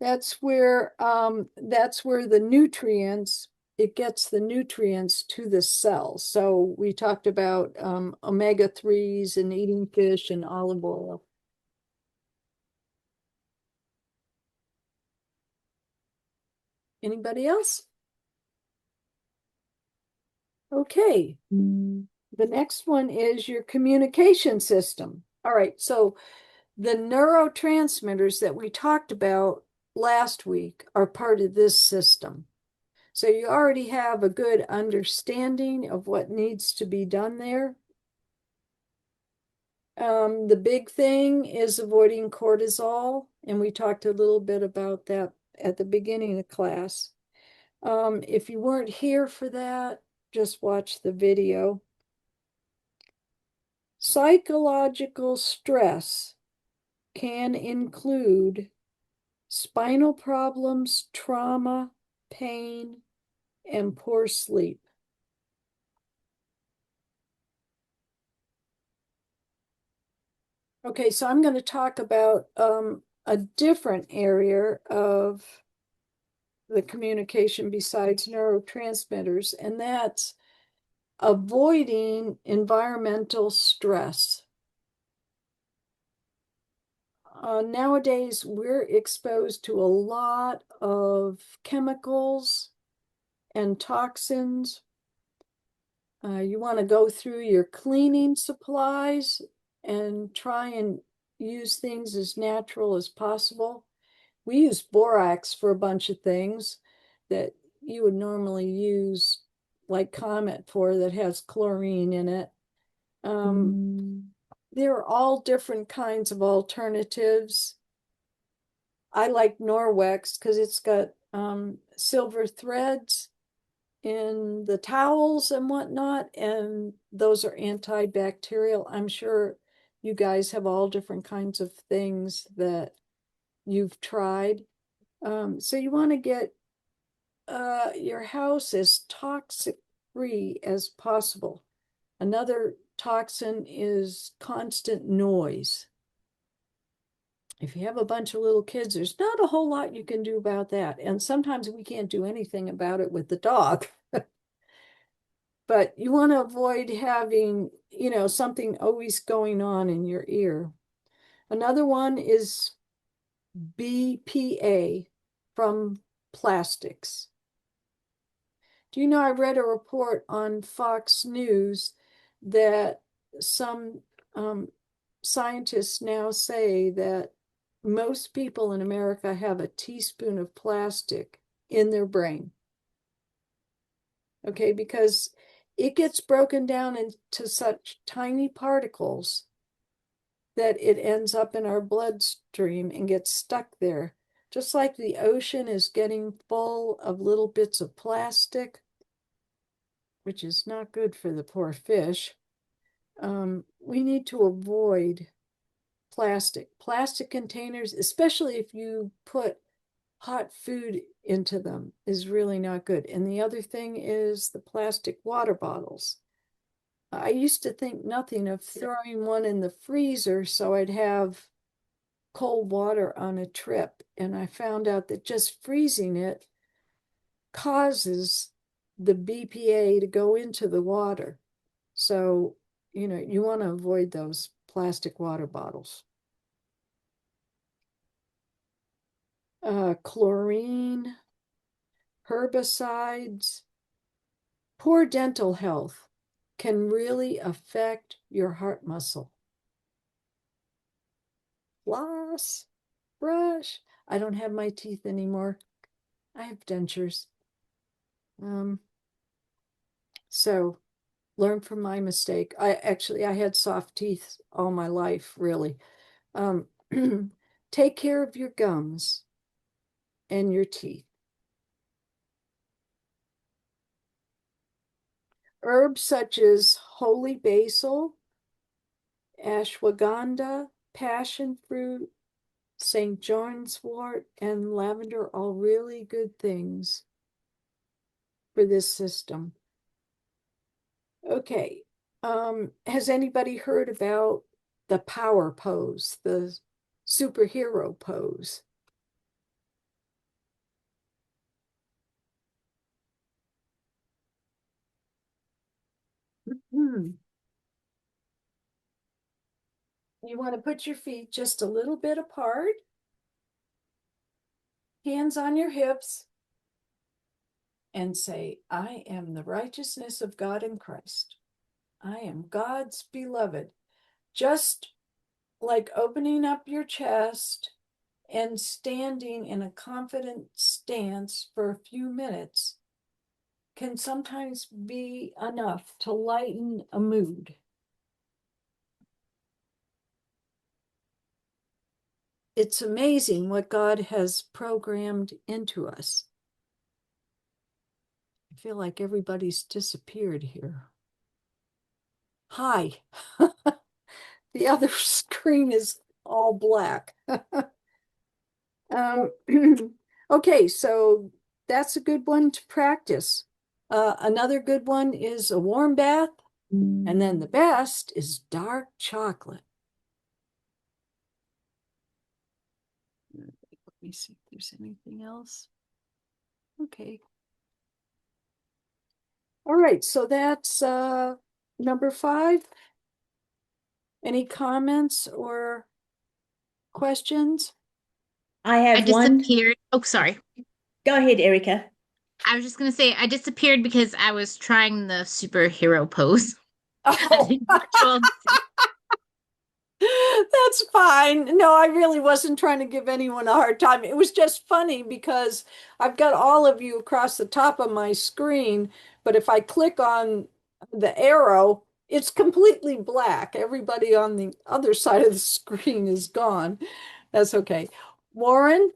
That's where the nutrients, it gets the nutrients to the cell. So we talked about omega-3s and eating fish and olive oil. Anybody else? Okay. The next one is your communication system. All right, so the neurotransmitters that we talked about last week are part of this system. So you already have a good understanding of what needs to be done there. The big thing is avoiding cortisol, and we talked a little bit about that at the beginning of class. If you weren't here for that, just watch the video. Psychological stress can include spinal problems, trauma, pain, and poor sleep. Okay, so I'm going to talk about a different area of the communication besides neurotransmitters, and that's avoiding environmental stress. Nowadays, we're exposed to a lot of chemicals and toxins. You want to go through your cleaning supplies and try and use things as natural as possible. We use borax for a bunch of things that you would normally use, like Comet, for that has chlorine in it. There are all different kinds of alternatives. I like Norwex because it's got silver threads in the towels and whatnot, and those are antibacterial. I'm sure you guys have all different kinds of things that you've tried. So you want to get your house as toxic free as possible. Another toxin is constant noise. If you have a bunch of little kids, there's not a whole lot you can do about that. And sometimes we can't do anything about it with the dog. But you want to avoid having, something always going on in your ear. Another one is BPA from plastics. Do you know, I read a report on Fox News that some scientists now say that most people in America have a teaspoon of plastic in their brain. Okay, because it gets broken down into such tiny particles that it ends up in our bloodstream and gets stuck there. Just like the ocean is getting full of little bits of plastic, which is not good for the poor fish. We need to avoid plastic containers, especially if you put hot food into them, is really not good. And the other thing is the plastic water bottles. I used to think nothing of throwing one in the freezer so I'd have cold water on a trip. And I found out that just freezing it causes the BPA to go into the water. So, you want to avoid those plastic water bottles. Chlorine, herbicides. Poor dental health can really affect your heart muscle. Floss, brush. I don't have my teeth anymore. I have dentures. So learn from my mistake. I had soft teeth all my life, really. Take care of your gums and your teeth. Herbs such as holy basil, ashwagandha, passion fruit, St. John's wort, and lavender, all really good things for this system. Okay, has anybody heard about the power pose, the superhero pose? You want to put your feet just a little bit apart, hands on your hips, and say, I am the righteousness of God in Christ. I am God's beloved. Just like opening up your chest and standing in a confident stance for a few minutes can sometimes be enough to lighten a mood. It's amazing what God has programmed into us. I feel like everybody's disappeared here. Hi. The other screen is all black. Okay, so that's a good one to practice. Another good one is a warm bath, and then the best is dark chocolate. Let me see if there's anything else. Okay. All right, so that's number 5. Any comments or questions? I I have one. disappeared. Oh, sorry. Go ahead, Erica. I was just gonna say I disappeared because I was trying the superhero pose. Oh. Virtual- That's fine. No, I really wasn't trying to give anyone a hard time. It was just funny because I've got all of you across the top of my screen, but if I click on the arrow, it's completely black. Everybody on the other side of the screen is gone. That's okay. Warren?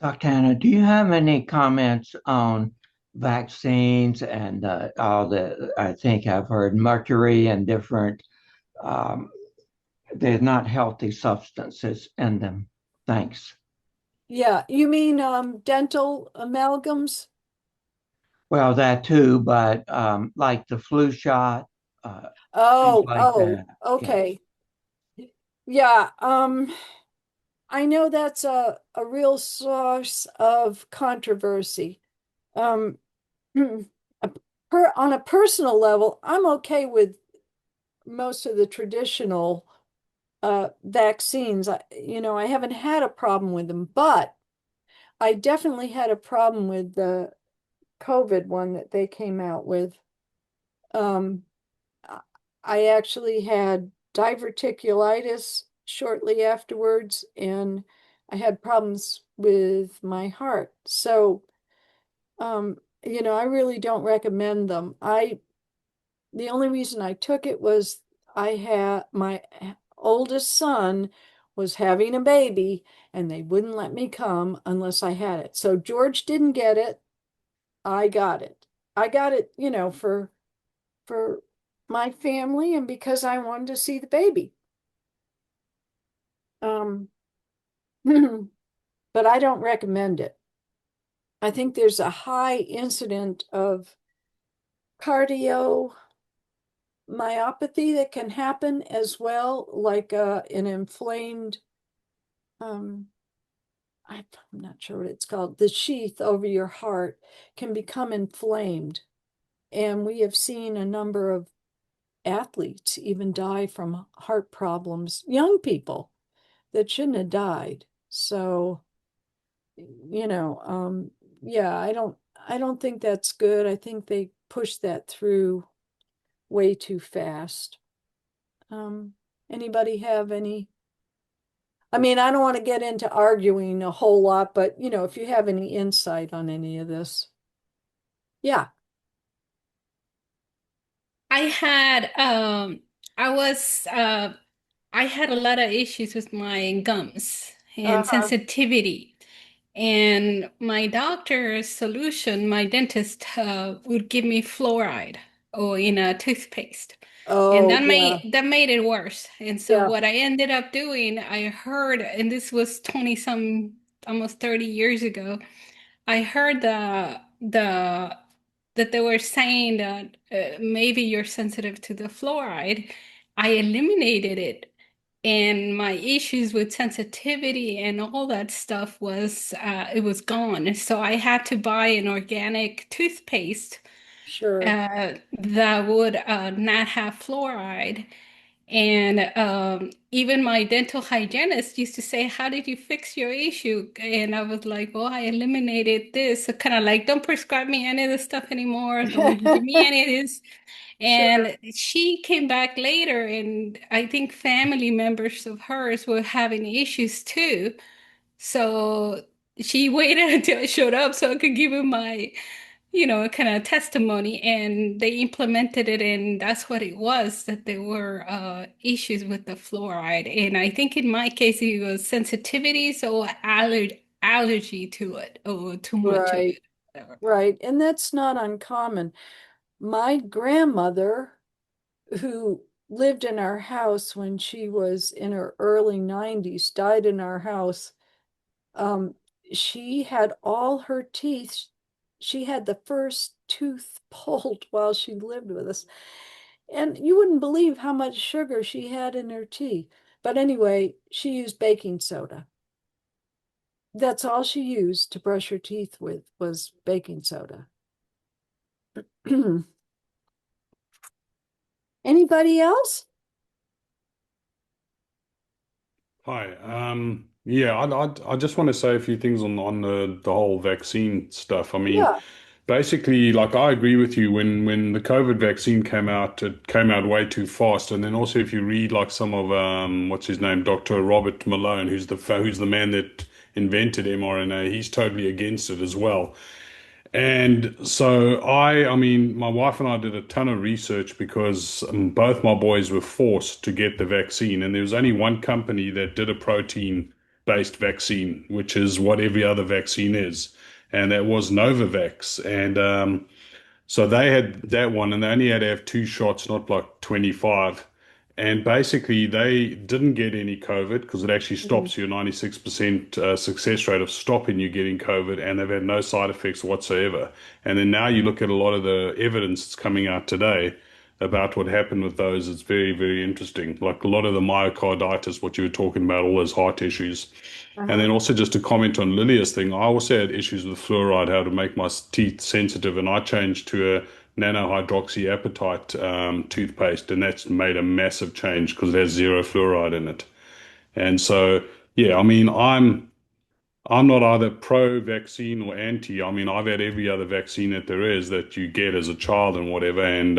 Dr. Hannah, do you have any comments on vaccines and all the, I think I've heard mercury and different, they're not healthy substances in them. Thanks. Yeah, you mean dental amalgams? Well, that too, but like the flu shot, things Oh, like that. okay. Yeah, I know that's a real source of controversy. On a personal level, I'm okay with most of the traditional vaccines. I haven't had a problem with them, but I definitely had a problem with the COVID one that they came out with. I actually had diverticulitis shortly afterwards, and I had problems with my heart. So, I really don't recommend them. The only reason I took it was I had my oldest son was having a baby, and they wouldn't let me come unless I had it. So George didn't get it. I got it. I got it, for my family and because I wanted to see the baby. But I don't recommend it. I think there's a high incident of cardiomyopathy that can happen as well, like an inflamed, I'm not sure what it's called, the sheath over your heart can become inflamed. And we have seen a number of athletes even die from heart problems, young people that shouldn't have died. So, yeah, I don't think that's good. I think they push that through way too fast. Anybody have any? I mean, I don't want to get into arguing a whole lot, but if you have any insight on any of this. Yeah. I had I was I had a lot of issues with my gums and Uh-huh. sensitivity. And my doctor's solution, my dentist would give me fluoride or in a toothpaste. And Oh, yeah. that made it worse. And so Yeah. what I ended up doing, I heard, and this was 20 some almost 30 years ago, I heard the that they were saying that maybe you're sensitive to the fluoride. I eliminated it, and my issues with sensitivity and all that stuff was it was gone. So I had to buy an organic toothpaste Sure. that would not have fluoride. And even my dental hygienist used to say, "How did you fix your issue?" And I was like, "Oh, I eliminated this." So kind of like, don't prescribe me any of this stuff anymore. Don't give me any of this. Sure. And she came back later, and I think family members of hers were having issues too. So she waited until I showed up so I could give her my kind of testimony, and they implemented it, and that's what it was, that there were issues with the fluoride. And I think in my case, it was sensitivity, so allergy to it or too much of Right. it. Whatever. Right. And that's not uncommon. My grandmother, who lived in our house when she was in her early 90s, died in our house. Um, she had all her teeth. She had the first tooth pulled while she lived with us. And you wouldn't believe how much sugar she had in her tea. But anyway, she used baking soda. That's all she used to brush her teeth with was baking soda. Anybody else? Hi. Yeah, I just want to say a few things on the whole vaccine stuff. I mean, Yeah. basically, like I agree with you when the COVID vaccine came out, it came out way too fast. And then also, if you read like some of what's his name, Dr. Robert Malone, who's the man that invented mRNA, he's totally against it as well. And so I mean, my wife and I did a ton of research because both my boys were forced to get the vaccine, and there was only one company that did a protein-based vaccine, which is what every other vaccine is, and that was Novavax. And so they had that one, and they only had to have 2 shots, not like 25. And basically, they didn't get any COVID because it actually Mhm. stops your 96% success rate of stopping you getting COVID, and they've had no side effects whatsoever. And then now you look at a lot of the evidence that's coming out today about what happened with those. It's very, very interesting. Like a lot of the myocarditis, what you were talking about, all those heart issues. And Uh-huh. then also just to comment on Lilia's thing, I also had issues with fluoride, how to make my teeth sensitive, and I changed to a nanohydroxyapatite toothpaste, and that's made a massive change because it has zero fluoride in it. And so, yeah, I mean, I'm not either pro-vaccine or anti. I mean, I've had every other vaccine that there is that you get as a child and whatever. And,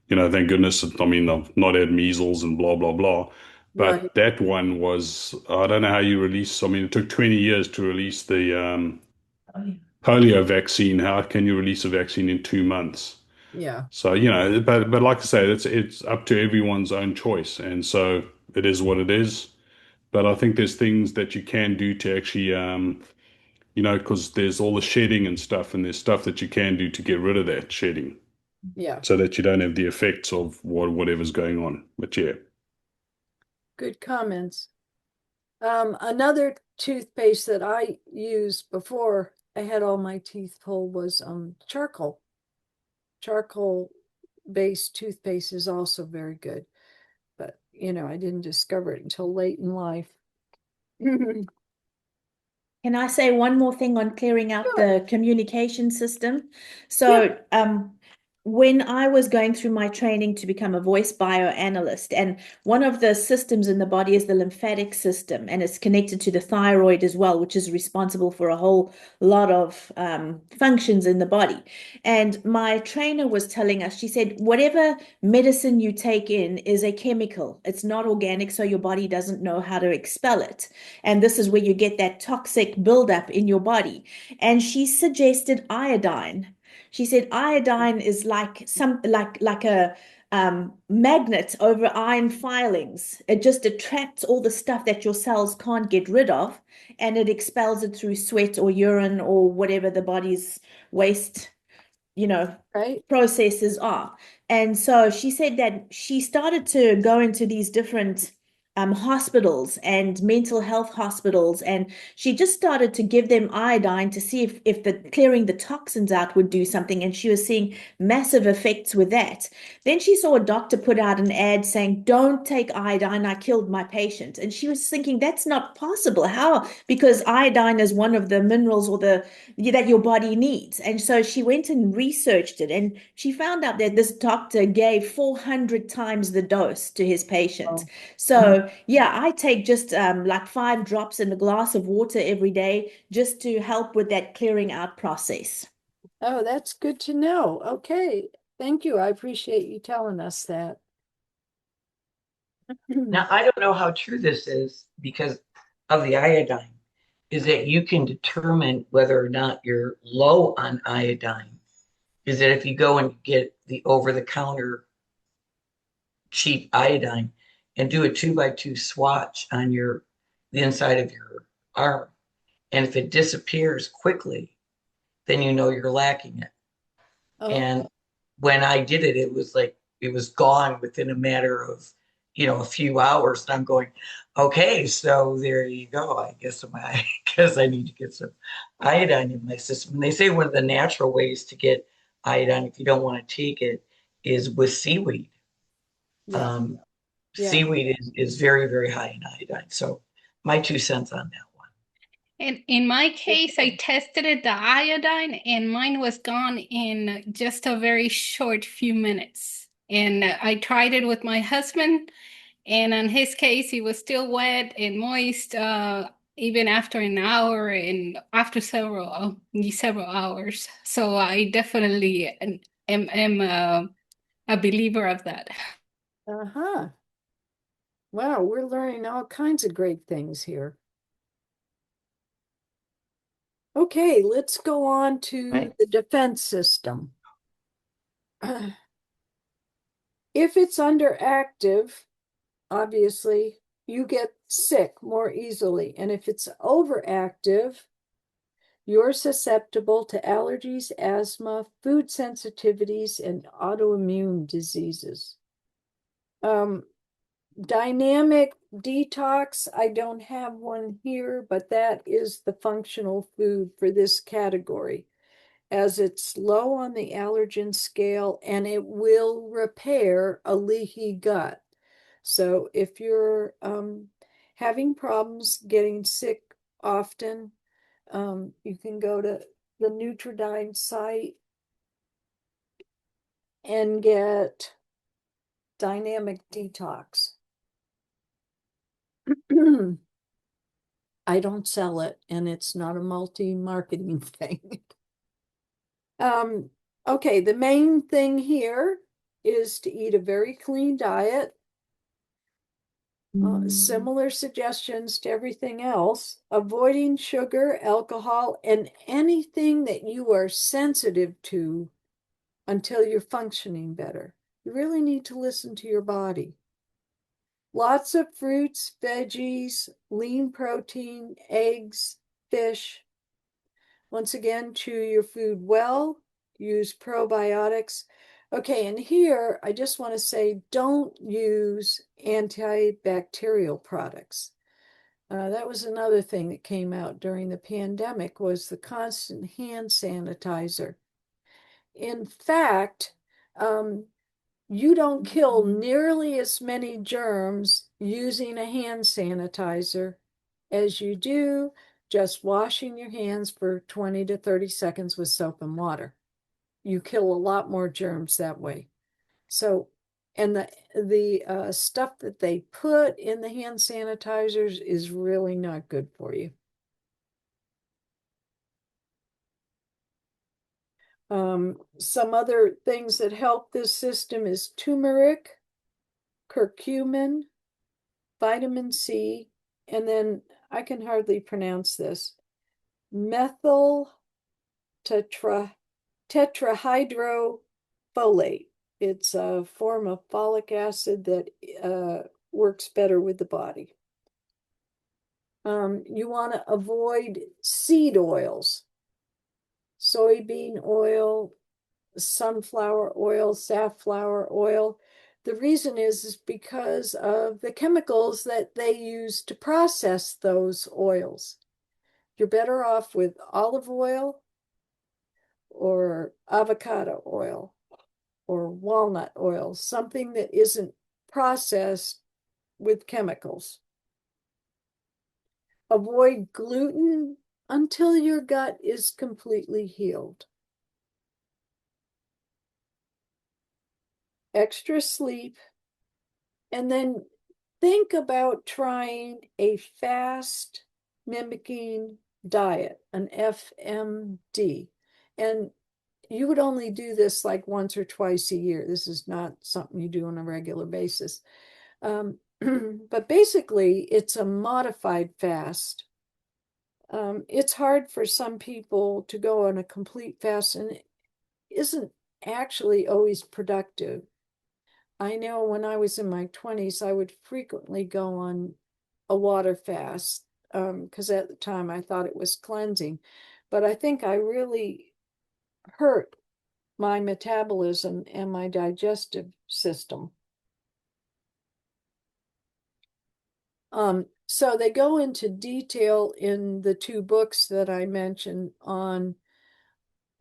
thank goodness, I mean, I've not had measles and blah, blah, blah. Right. But that one was, I don't know how you release, I mean, it took 20 years to release the polio vaccine. How can you release a vaccine in 2 months? Yeah. So, but like I say, it's up to everyone's own choice. And so it is what it is. But I think there's things that you can do to actually, because there's all the shedding and stuff, and there's stuff that you can do to get rid of that shedding Yeah. so that you don't have the effects of whatever's going on. But yeah. Good comments. Another toothpaste that I used before I had all my teeth pulled was charcoal. Charcoal based toothpaste is also very good, but I didn't discover it until late in life. Can I say one more thing on clearing out Sure. the communication system? Yeah. So, when I was going through my training to become a voice bioanalyst, and one of the systems in the body is the lymphatic system, and it's connected to the thyroid as well, which is responsible for a whole lot of functions in the body. And my trainer was telling us, she said, whatever medicine you take in is a chemical. It's not organic, so your body doesn't know how to expel it. And this is where you get that toxic buildup in your body. And she suggested iodine. She said iodine is like a magnet over iron filings. It just attracts all the stuff that your cells can't get rid of, and it expels it through sweat or urine or whatever the body's waste, Right. processes are. And so she said that she started to go into these different hospitals and mental health hospitals, and she just started to give them iodine to see if the clearing the toxins out would do something, and she was seeing massive effects with that. Then she saw a doctor put out an ad saying, don't take iodine, I killed my patient. And she was thinking, that's not possible. How? Because iodine is one of the minerals or that your body needs. And so she went and researched it, and she found out that this doctor gave 400 times the dose to his patient. So yeah, I take just like 5 drops in a glass of water every day just to help with that clearing out process. Oh, that's good to know. Okay. Thank you. I appreciate you telling us that. Now, I don't know how true this is because of the iodine, is that you can determine whether or not you're low on iodine. Is that if you go and get the over-the-counter cheap iodine and do a 2x2 swatch on the inside of your arm, and if it disappears quickly, then you know you're lacking it. Oh, And when I did it, it was gone within a matter of, a few hours. And I'm going, okay, so there you go. I guess I need to get some iodine in my system. And they say one of the natural ways to get iodine, if you don't want to take it, is with seaweed. yeah. Yeah. Seaweed is very, very high in iodine. So my 2 cents on that one. And in my case, I tested it, the iodine, and mine was gone in just a very short few minutes. And I tried it with my husband, and in his case, he was still wet and moist, even after an hour and after several hours. So I definitely am a believer of that. Uh-huh. Wow, we're learning all kinds of great things here. Okay, let's go on to Right. the defense system. If it's underactive, obviously, you get sick more easily. And if it's overactive, you're susceptible to allergies, asthma, food sensitivities, and autoimmune diseases. Dynamic detox, I don't have one here, but that is the functional food for this category, as it's low on the allergen scale and it will repair a leaky gut. So if you're having problems getting sick often, you can go to the Nutridyne site and get dynamic detox. I don't sell it, and it's not a multi-marketing thing. Okay, the main thing here is to eat a very clean diet. Similar suggestions to everything else, avoiding sugar, alcohol, and anything that you are sensitive to until you're functioning better. You really need to listen to your body. Lots of fruits, veggies, lean protein, eggs, fish. Once again, chew your food well, use probiotics. Okay, and here I just want to say don't use antibacterial products. That was another thing that came out during the pandemic was the constant hand sanitizer. In fact, you don't kill nearly as many germs using a hand sanitizer as you do just washing your hands for 20 to 30 seconds with soap and water. you kill a lot more germs that way. So, and the stuff that they put in the hand sanitizers is really not good for you. Some other things that help this system is turmeric, curcumin, vitamin C, and then I can hardly pronounce this, methyl tetrahydrofolate. It's a form of folic acid that works better with the body. You want to avoid seed oils, soybean oil, sunflower oil, safflower oil. The reason is because of the chemicals that they use to process those oils. You're better off with olive oil or avocado oil or walnut oil, something that isn't processed with chemicals. Avoid gluten until your gut is completely healed. Extra sleep, and then think about trying a fast mimicking diet, an FMD. And you would only do this like once or twice a year. This is not something you do on a regular basis. But basically, it's a modified fast. It's hard for some people to go on a complete fast, and it isn't actually always productive. I know when I was in my 20s, I would frequently go on a water fast because at the time I thought it was cleansing. But I think I really hurt my metabolism and my digestive system. So they go into detail in the two books that I mentioned on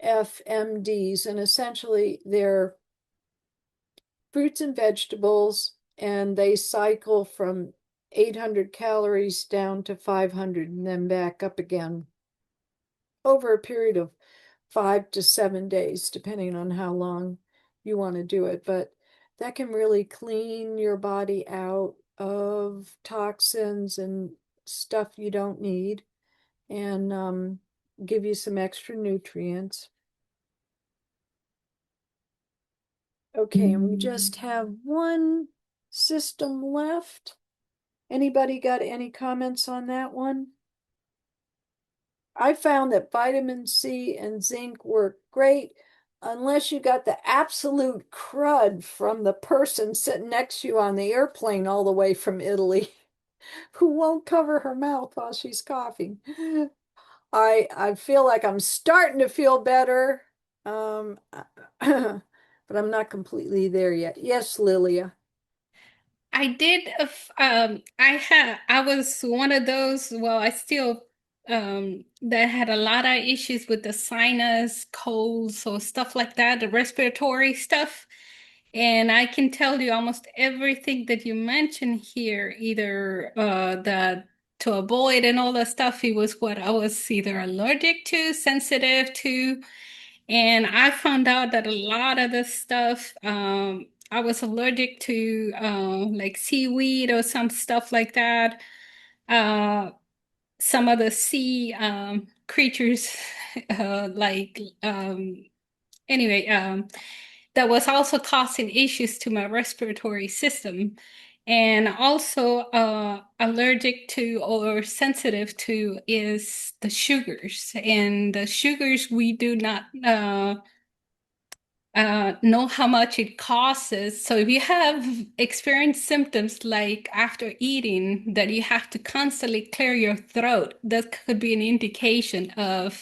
FMDs, and essentially they're fruits and vegetables, and they cycle from 800 calories down to 500 and then back up again over a period of 5 to 7 days, depending on how long you want to do it. But that can really clean your body out of toxins and stuff you don't need, and give you some extra nutrients. Okay, and we just have one system left. Anybody got any comments on that one? I found that vitamin C and zinc work great unless you got the absolute crud from the person sitting next to you on the airplane all the way from Italy who won't cover her mouth while she's coughing. I feel like I'm starting to feel better, but I'm not completely there yet. Yes, Lilia. I did. I was one of those. Well, I still that had a lot of issues with the sinus, colds, or stuff like that, the respiratory stuff. And I can tell you almost everything that you mentioned here, either that to avoid and all that stuff. It was what I was either allergic to, sensitive to. And I found out that a lot of the stuff, I was allergic to like seaweed or some stuff like that. Some of the sea creatures, like, anyway, that was also causing issues to my respiratory system. And also allergic to or sensitive to is the sugars. And the sugars we do not know how much it costs. So if you have experienced symptoms like after eating that you have to constantly clear your throat, that could be an indication of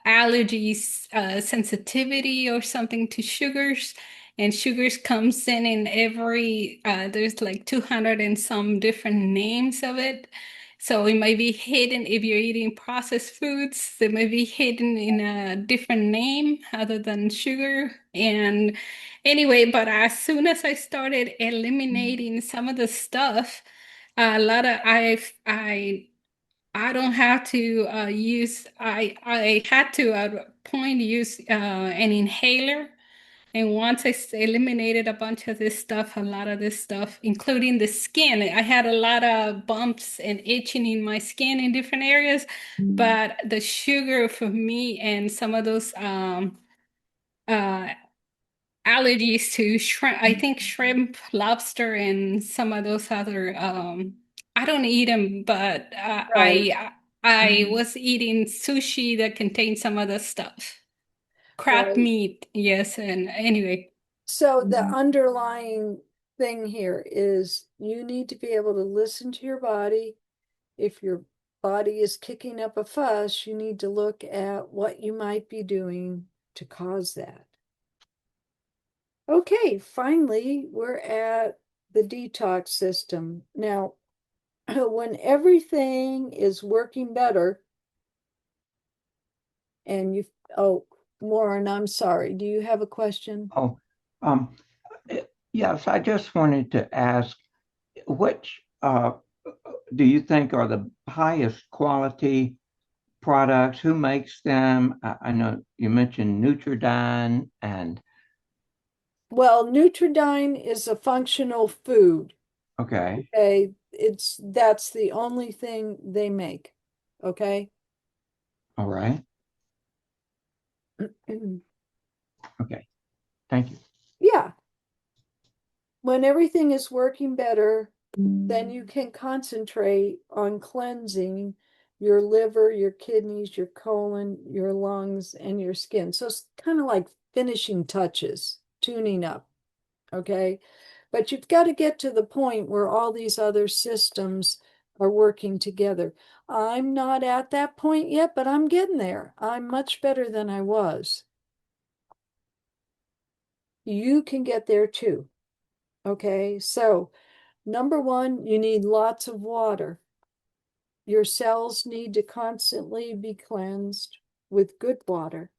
allergies, sensitivity or something to sugars. And sugars comes in every, there's like 200 and some different names of it. So it might be hidden if you're eating processed foods, they might be hidden in a different name other than sugar. And anyway, but as soon as I started eliminating some of the stuff, a lot of I I don't have to use, I had to at a point use an inhaler. And once eliminated a bunch of this stuff, a lot of this stuff, including the skin, I had a lot of bumps and itching in my skin in different areas. But the sugar for me and some of those uh, allergies to shrimp, I think shrimp, lobster, and some of those other, I don't eat them, but Right. I was eating sushi that contained some of the stuff. Crab Right. meat, yes, and anyway. So the underlying thing here is you need to be able to listen to your body. If your body is kicking up a fuss, you need to look at what you might be doing to cause that. Okay, finally, we're at the detox system. Now, when everything is working better, and oh, Warren, I'm sorry. Do you have a question? Oh, um, yes, I just wanted to ask which do you think are the highest quality products? Who makes them? I know you mentioned Nutridyne and Well, Nutridyne is a functional food. okay, Okay, that's the only thing they make. Okay. all right, okay, thank you. Yeah. When everything is working better, then you can concentrate on cleansing your liver, your kidneys, your colon, your lungs, and your skin. So it's kind of like finishing touches, tuning up. Okay. But you've got to get to the point where all these other systems are working together. I'm not at that point yet, but I'm getting there. I'm much better than I was. You can get there too. Okay. So, number one, you need lots of water. Your cells need to constantly be cleansed with good water.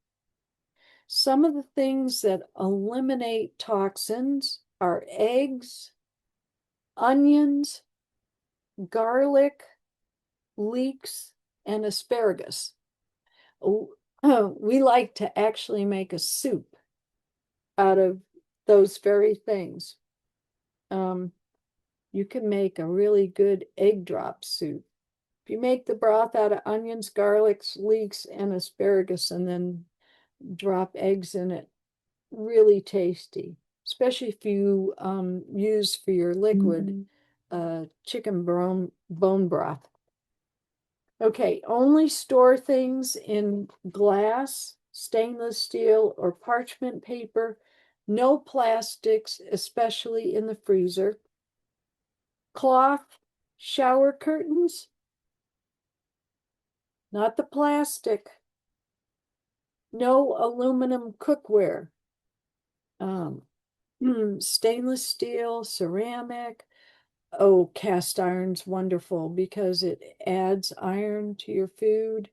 Some of the things that eliminate toxins are eggs, onions, garlic, leeks, and asparagus. We like to actually make a soup out of those very things. You can make a really good egg drop soup. If you make the broth out of onions, garlics, leeks, and asparagus, and then drop eggs in it, really tasty, especially if you use for your liquid chicken bone broth. Okay, only store things in glass, stainless steel, or parchment paper. No plastics, especially in the freezer. Cloth shower curtains, not the plastic. No aluminum cookware. Stainless steel, ceramic. Oh, cast iron's wonderful because it adds iron to your food.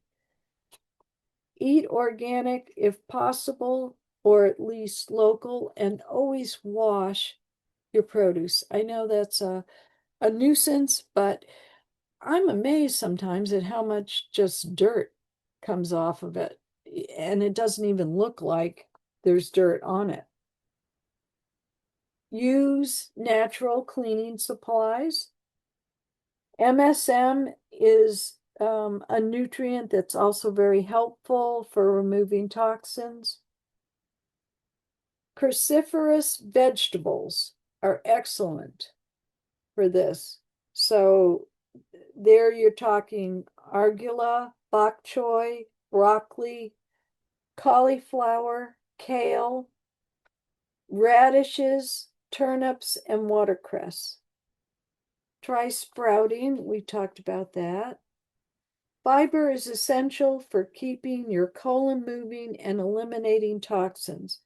Eat organic if possible, or at least local, and always wash your produce. I know that's a nuisance, but I'm amazed sometimes at how much just dirt comes off of it. And it doesn't even look like there's dirt on it. Use natural cleaning supplies. MSM is a nutrient that's also very helpful for removing toxins. Cruciferous vegetables are excellent for this. So there you're talking arugula, bok choy, broccoli, cauliflower, kale, radishes, turnips, and watercress. Try sprouting. We talked about that. Fiber is essential for keeping your colon moving and eliminating toxins.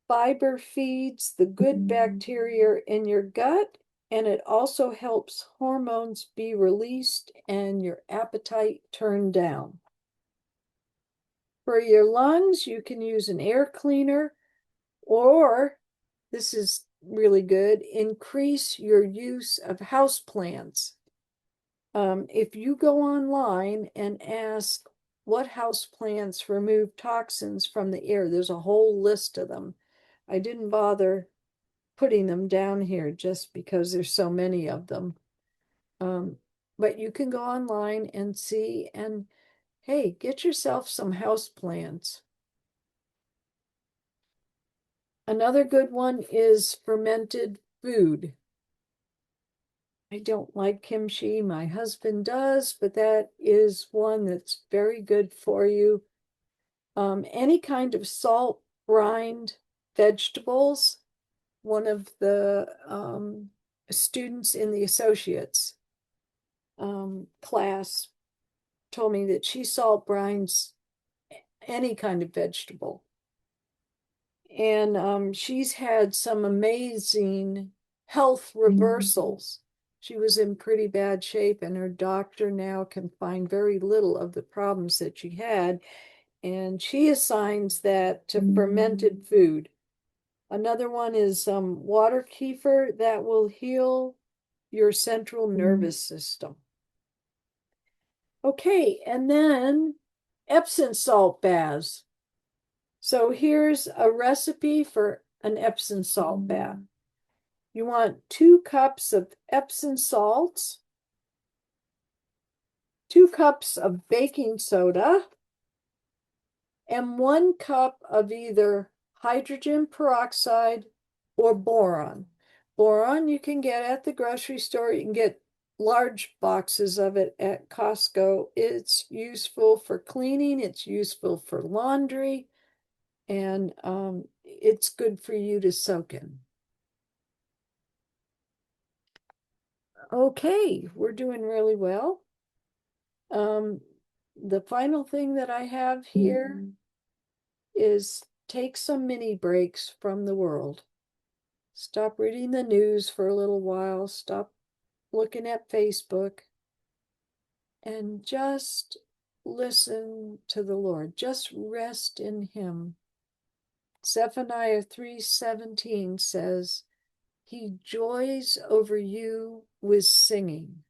Fiber feeds the good bacteria in your gut, and it also helps hormones be released and your appetite turn down. For your lungs, you can use an air cleaner, or this is really good, increase your use of houseplants. If you go online and ask what house plants remove toxins from the air, there's a whole list of them. I didn't bother putting them down here just because there's so many of them. But you can go online and see, and hey, get yourself some house plants. Another good one is fermented food. I don't like kimchi. My husband does, but that is one that's very good for you. Any kind of salt brined vegetables. One of the students in the associates class told me that she salt brines any kind of vegetable. And she's had some amazing health reversals. She was in pretty bad shape, and her doctor now can find very little of the problems that she had. And she assigns that to fermented food. Another one is water kefir that will heal your central nervous system. Okay, and then Epsom salt baths. So here's a recipe for an Epsom salt bath. You want 2 cups of Epsom salts, 2 cups of baking soda, and 1 cup of either hydrogen peroxide or boron. Boron you can get at the grocery store. You can get large boxes of it at Costco. It's useful for cleaning, it's useful for laundry, and it's good for you to soak in. Okay, we're doing really well. The final thing that I have here is take some mini breaks from the world. Stop reading the news for a little while, stop looking at Facebook, and just listen to the Lord. Just rest in Him. Zephaniah 3:17 says, He joys over you with singing.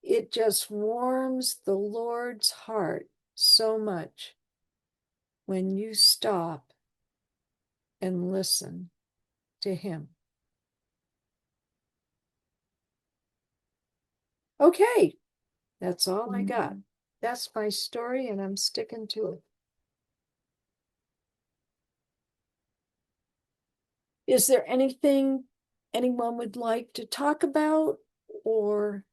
It just warms the Lord's heart so much when you stop and listen to Him. Okay, that's all I got. That's my story, and I'm sticking to it. Is there anything anyone would like to talk about or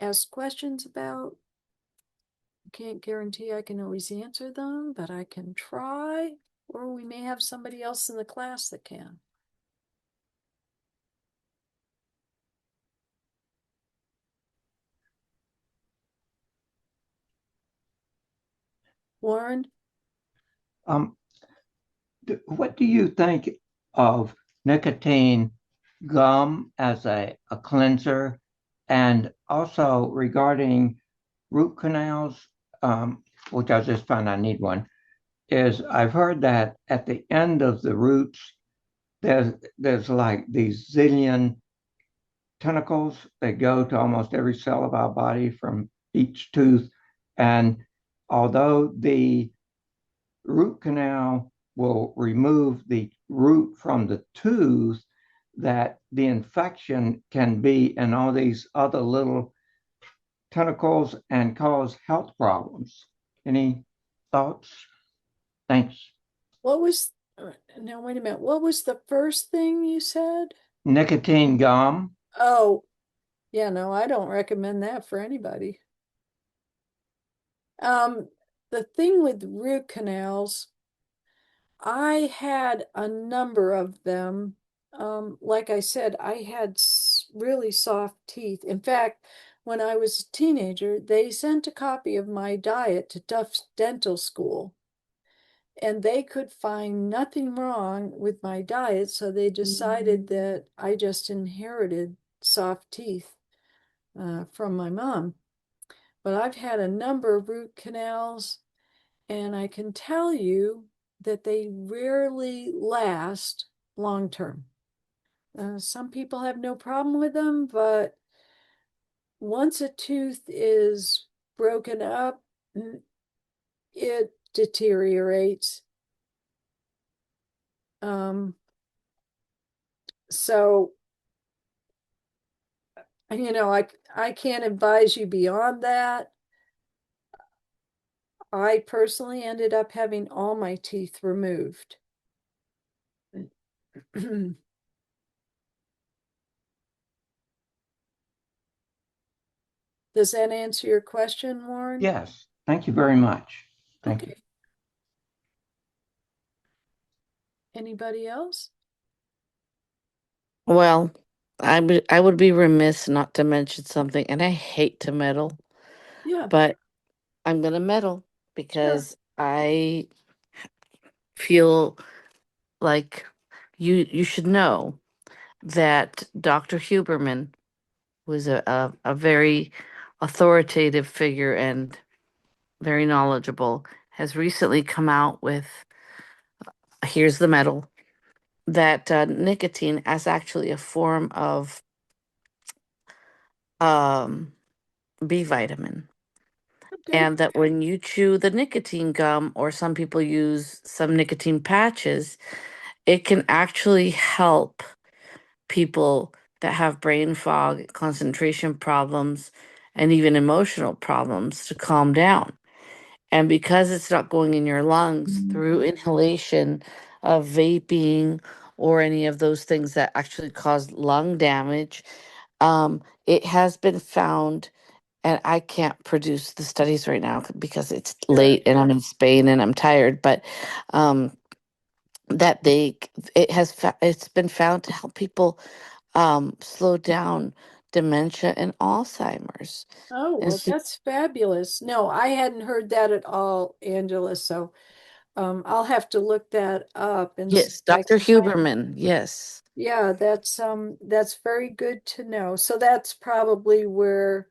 ask questions about? Can't guarantee I can always answer them, but I can try, or we may have somebody else in the class that can. Warren? What do you think of nicotine gum as a cleanser? And also regarding root canals, which I just found I need one, is I've heard that at the end of the roots, there's like these zillion tentacles that go to almost every cell of our body from each tooth. And although the root canal will remove the root from the tooth, that the infection can be in all these other little tentacles and cause health problems. Any thoughts? Thanks. What was, now wait a minute, what was the first thing you said? Nicotine gum. Oh, yeah, no, I don't recommend that for anybody. The thing with root canals, I had a number of them. Like I said, I had really soft teeth. In fact, when I was a teenager, they sent a copy of my diet to Tufts Dental School, and they could find nothing wrong with my diet, so they decided that I just inherited soft teeth from my mom. But I've had a number of root canals, and I can tell you that they rarely last long term. Some people have no problem with them, but once a tooth is broken up, it deteriorates. So, you know, I can't advise you beyond that. I personally ended up having all my teeth removed. Does that answer your question, Warren? Yes, thank you very much. Thank you. Okay. Anybody else? Well, I would be remiss not to mention something, and I hate to meddle, Yeah, but I'm gonna meddle because I feel like you should know that Dr. Huberman was a very authoritative figure and very knowledgeable, has recently come out with, here's the metal, that nicotine as actually a form of B vitamin. okay. And that when you chew the nicotine gum, or some people use some nicotine patches, it can actually help people that have brain fog, concentration problems, and even emotional problems to calm down. And because it's not going in your lungs through inhalation of vaping or any of those things that actually cause lung damage, it has been found, and I can't produce the studies right now because it's late and I'm in Spain and I'm tired, but that it's been found to help people slow down dementia and Alzheimer's. Oh, And well, so, that's fabulous. No, I hadn't heard that at all, Angela. So I'll have to look that up and see yes, if I Dr. can find. Huberman, yes. Yeah, that's very good to know. So that's probably where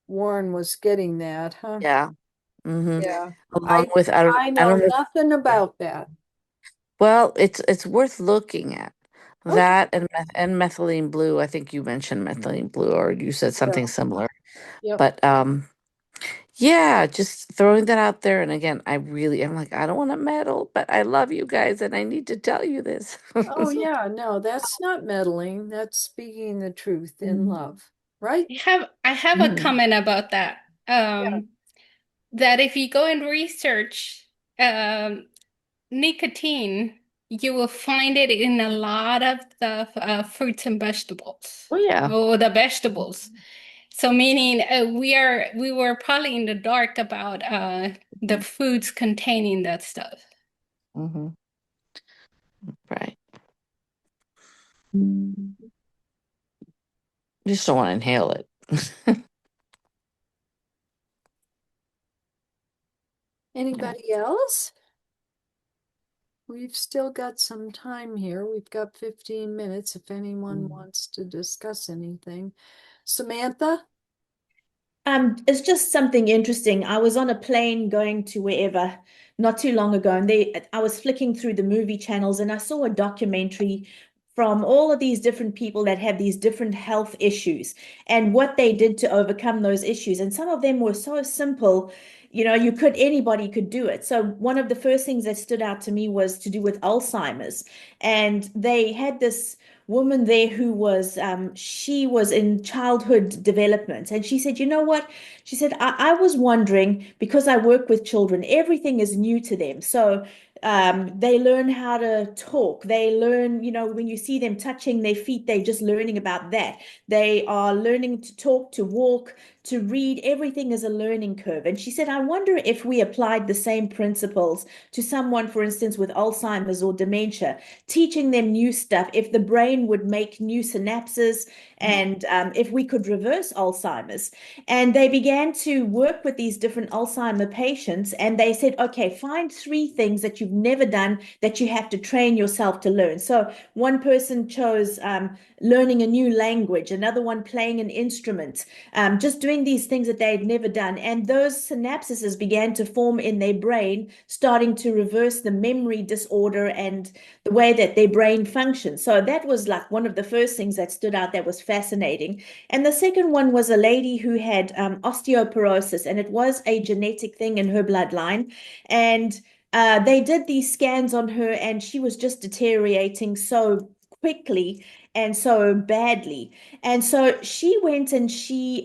Warren was getting that, huh? Yeah. Mm-hmm. Yeah. Along I with I I know don't know. nothing about that. Well, it's worth looking at. Okay. That and methylene blue. I think you mentioned methylene blue, or you said something Yeah. similar. Yep. But yeah, just throwing that out there. And again, I'm like, I don't want to meddle, but I love you guys and I need to tell you this. Oh yeah, no, that's not meddling. That's speaking the truth in love, right? I have a Mhm. comment about that. Yeah. That if you go and research um, nicotine, you will find it in a lot of the fruits and vegetables, Oh yeah. or the vegetables. So meaning we were probably in the dark about the foods containing that stuff. Hmm. Right. Just don't want to inhale it. Anybody else? We've still got some time here. We've got 15 minutes if anyone wants to discuss anything. Samantha? It's just something interesting. I was on a plane going to wherever not too long ago, and I was flicking through the movie channels and I saw a documentary from all of these different people that have these different health issues and what they did to overcome those issues. And some of them were so simple, anybody could do it. So one of the first things that stood out to me was to do with Alzheimer's. And they had this woman there who was she was in childhood development, and she said, you know what, she said, I was wondering, because I work with children, everything is new to them. So they learn how to talk, they learn, when you see them touching their feet, they're just learning about that. They are learning to talk, to walk, to read. Everything is a learning curve. And she said, I wonder if we applied the same principles to someone, for instance, with Alzheimer's or dementia, teaching them new stuff, if the brain would make new synapses, and if we could reverse Alzheimer's. And they began to work with these different Alzheimer patients, and they said, okay, find 3 things that you've never done that you have to train yourself to learn. So one person chose learning a new language, another one playing an instrument, just doing doing these things that they had never done. And those synapses began to form in their brain, starting to reverse the memory disorder and the way that their brain functions. So that was like one of the first things that stood out that was fascinating. And the second one was a lady who had osteoporosis, and it was a genetic thing in her bloodline. And they did these scans on her, and she was just deteriorating so quickly and so badly. And so she went and she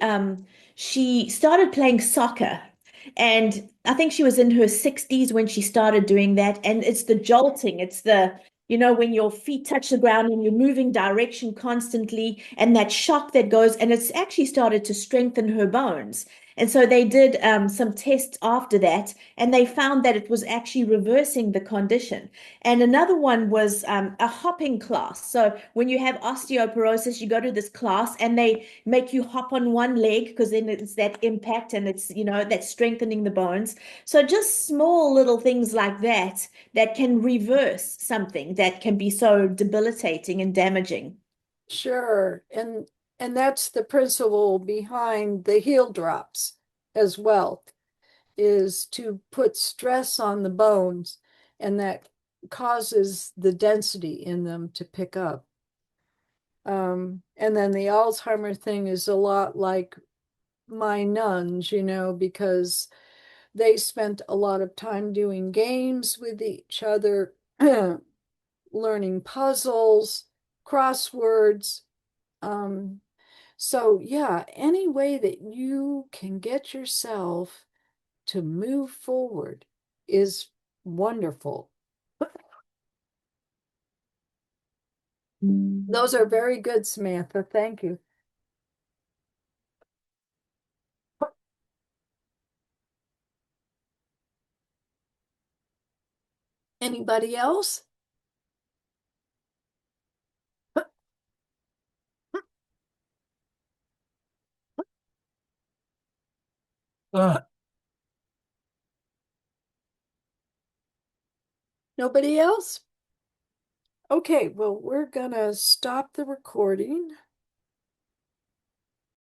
started playing soccer. And I think she was in her 60s when she started doing that. And it's the jolting, it's the, you know, when your feet touch the ground and you're moving direction constantly, and that shock that goes, and it's actually started to strengthen her bones. And so they did some tests after that, and they found that it was actually reversing the condition. And another one was a hopping class. So when you have osteoporosis, you go to this class and they make you hop on one leg, because then it's that impact and it's, you know, that's strengthening the bones. So just small little things like that that can reverse something that can be so debilitating and damaging. Sure. And that's the principle behind the heel drops as well, is to put stress on the bones, and that causes the density in them to pick up. And then the Alzheimer thing is a lot like my nuns, you know, because they spent a lot of time doing games with each other, learning puzzles, crosswords. So yeah, any way that you can get yourself to move forward is wonderful. Those are very good, Samantha. Thank you. Anybody else? Nobody else? Okay, well, we're gonna stop the recording.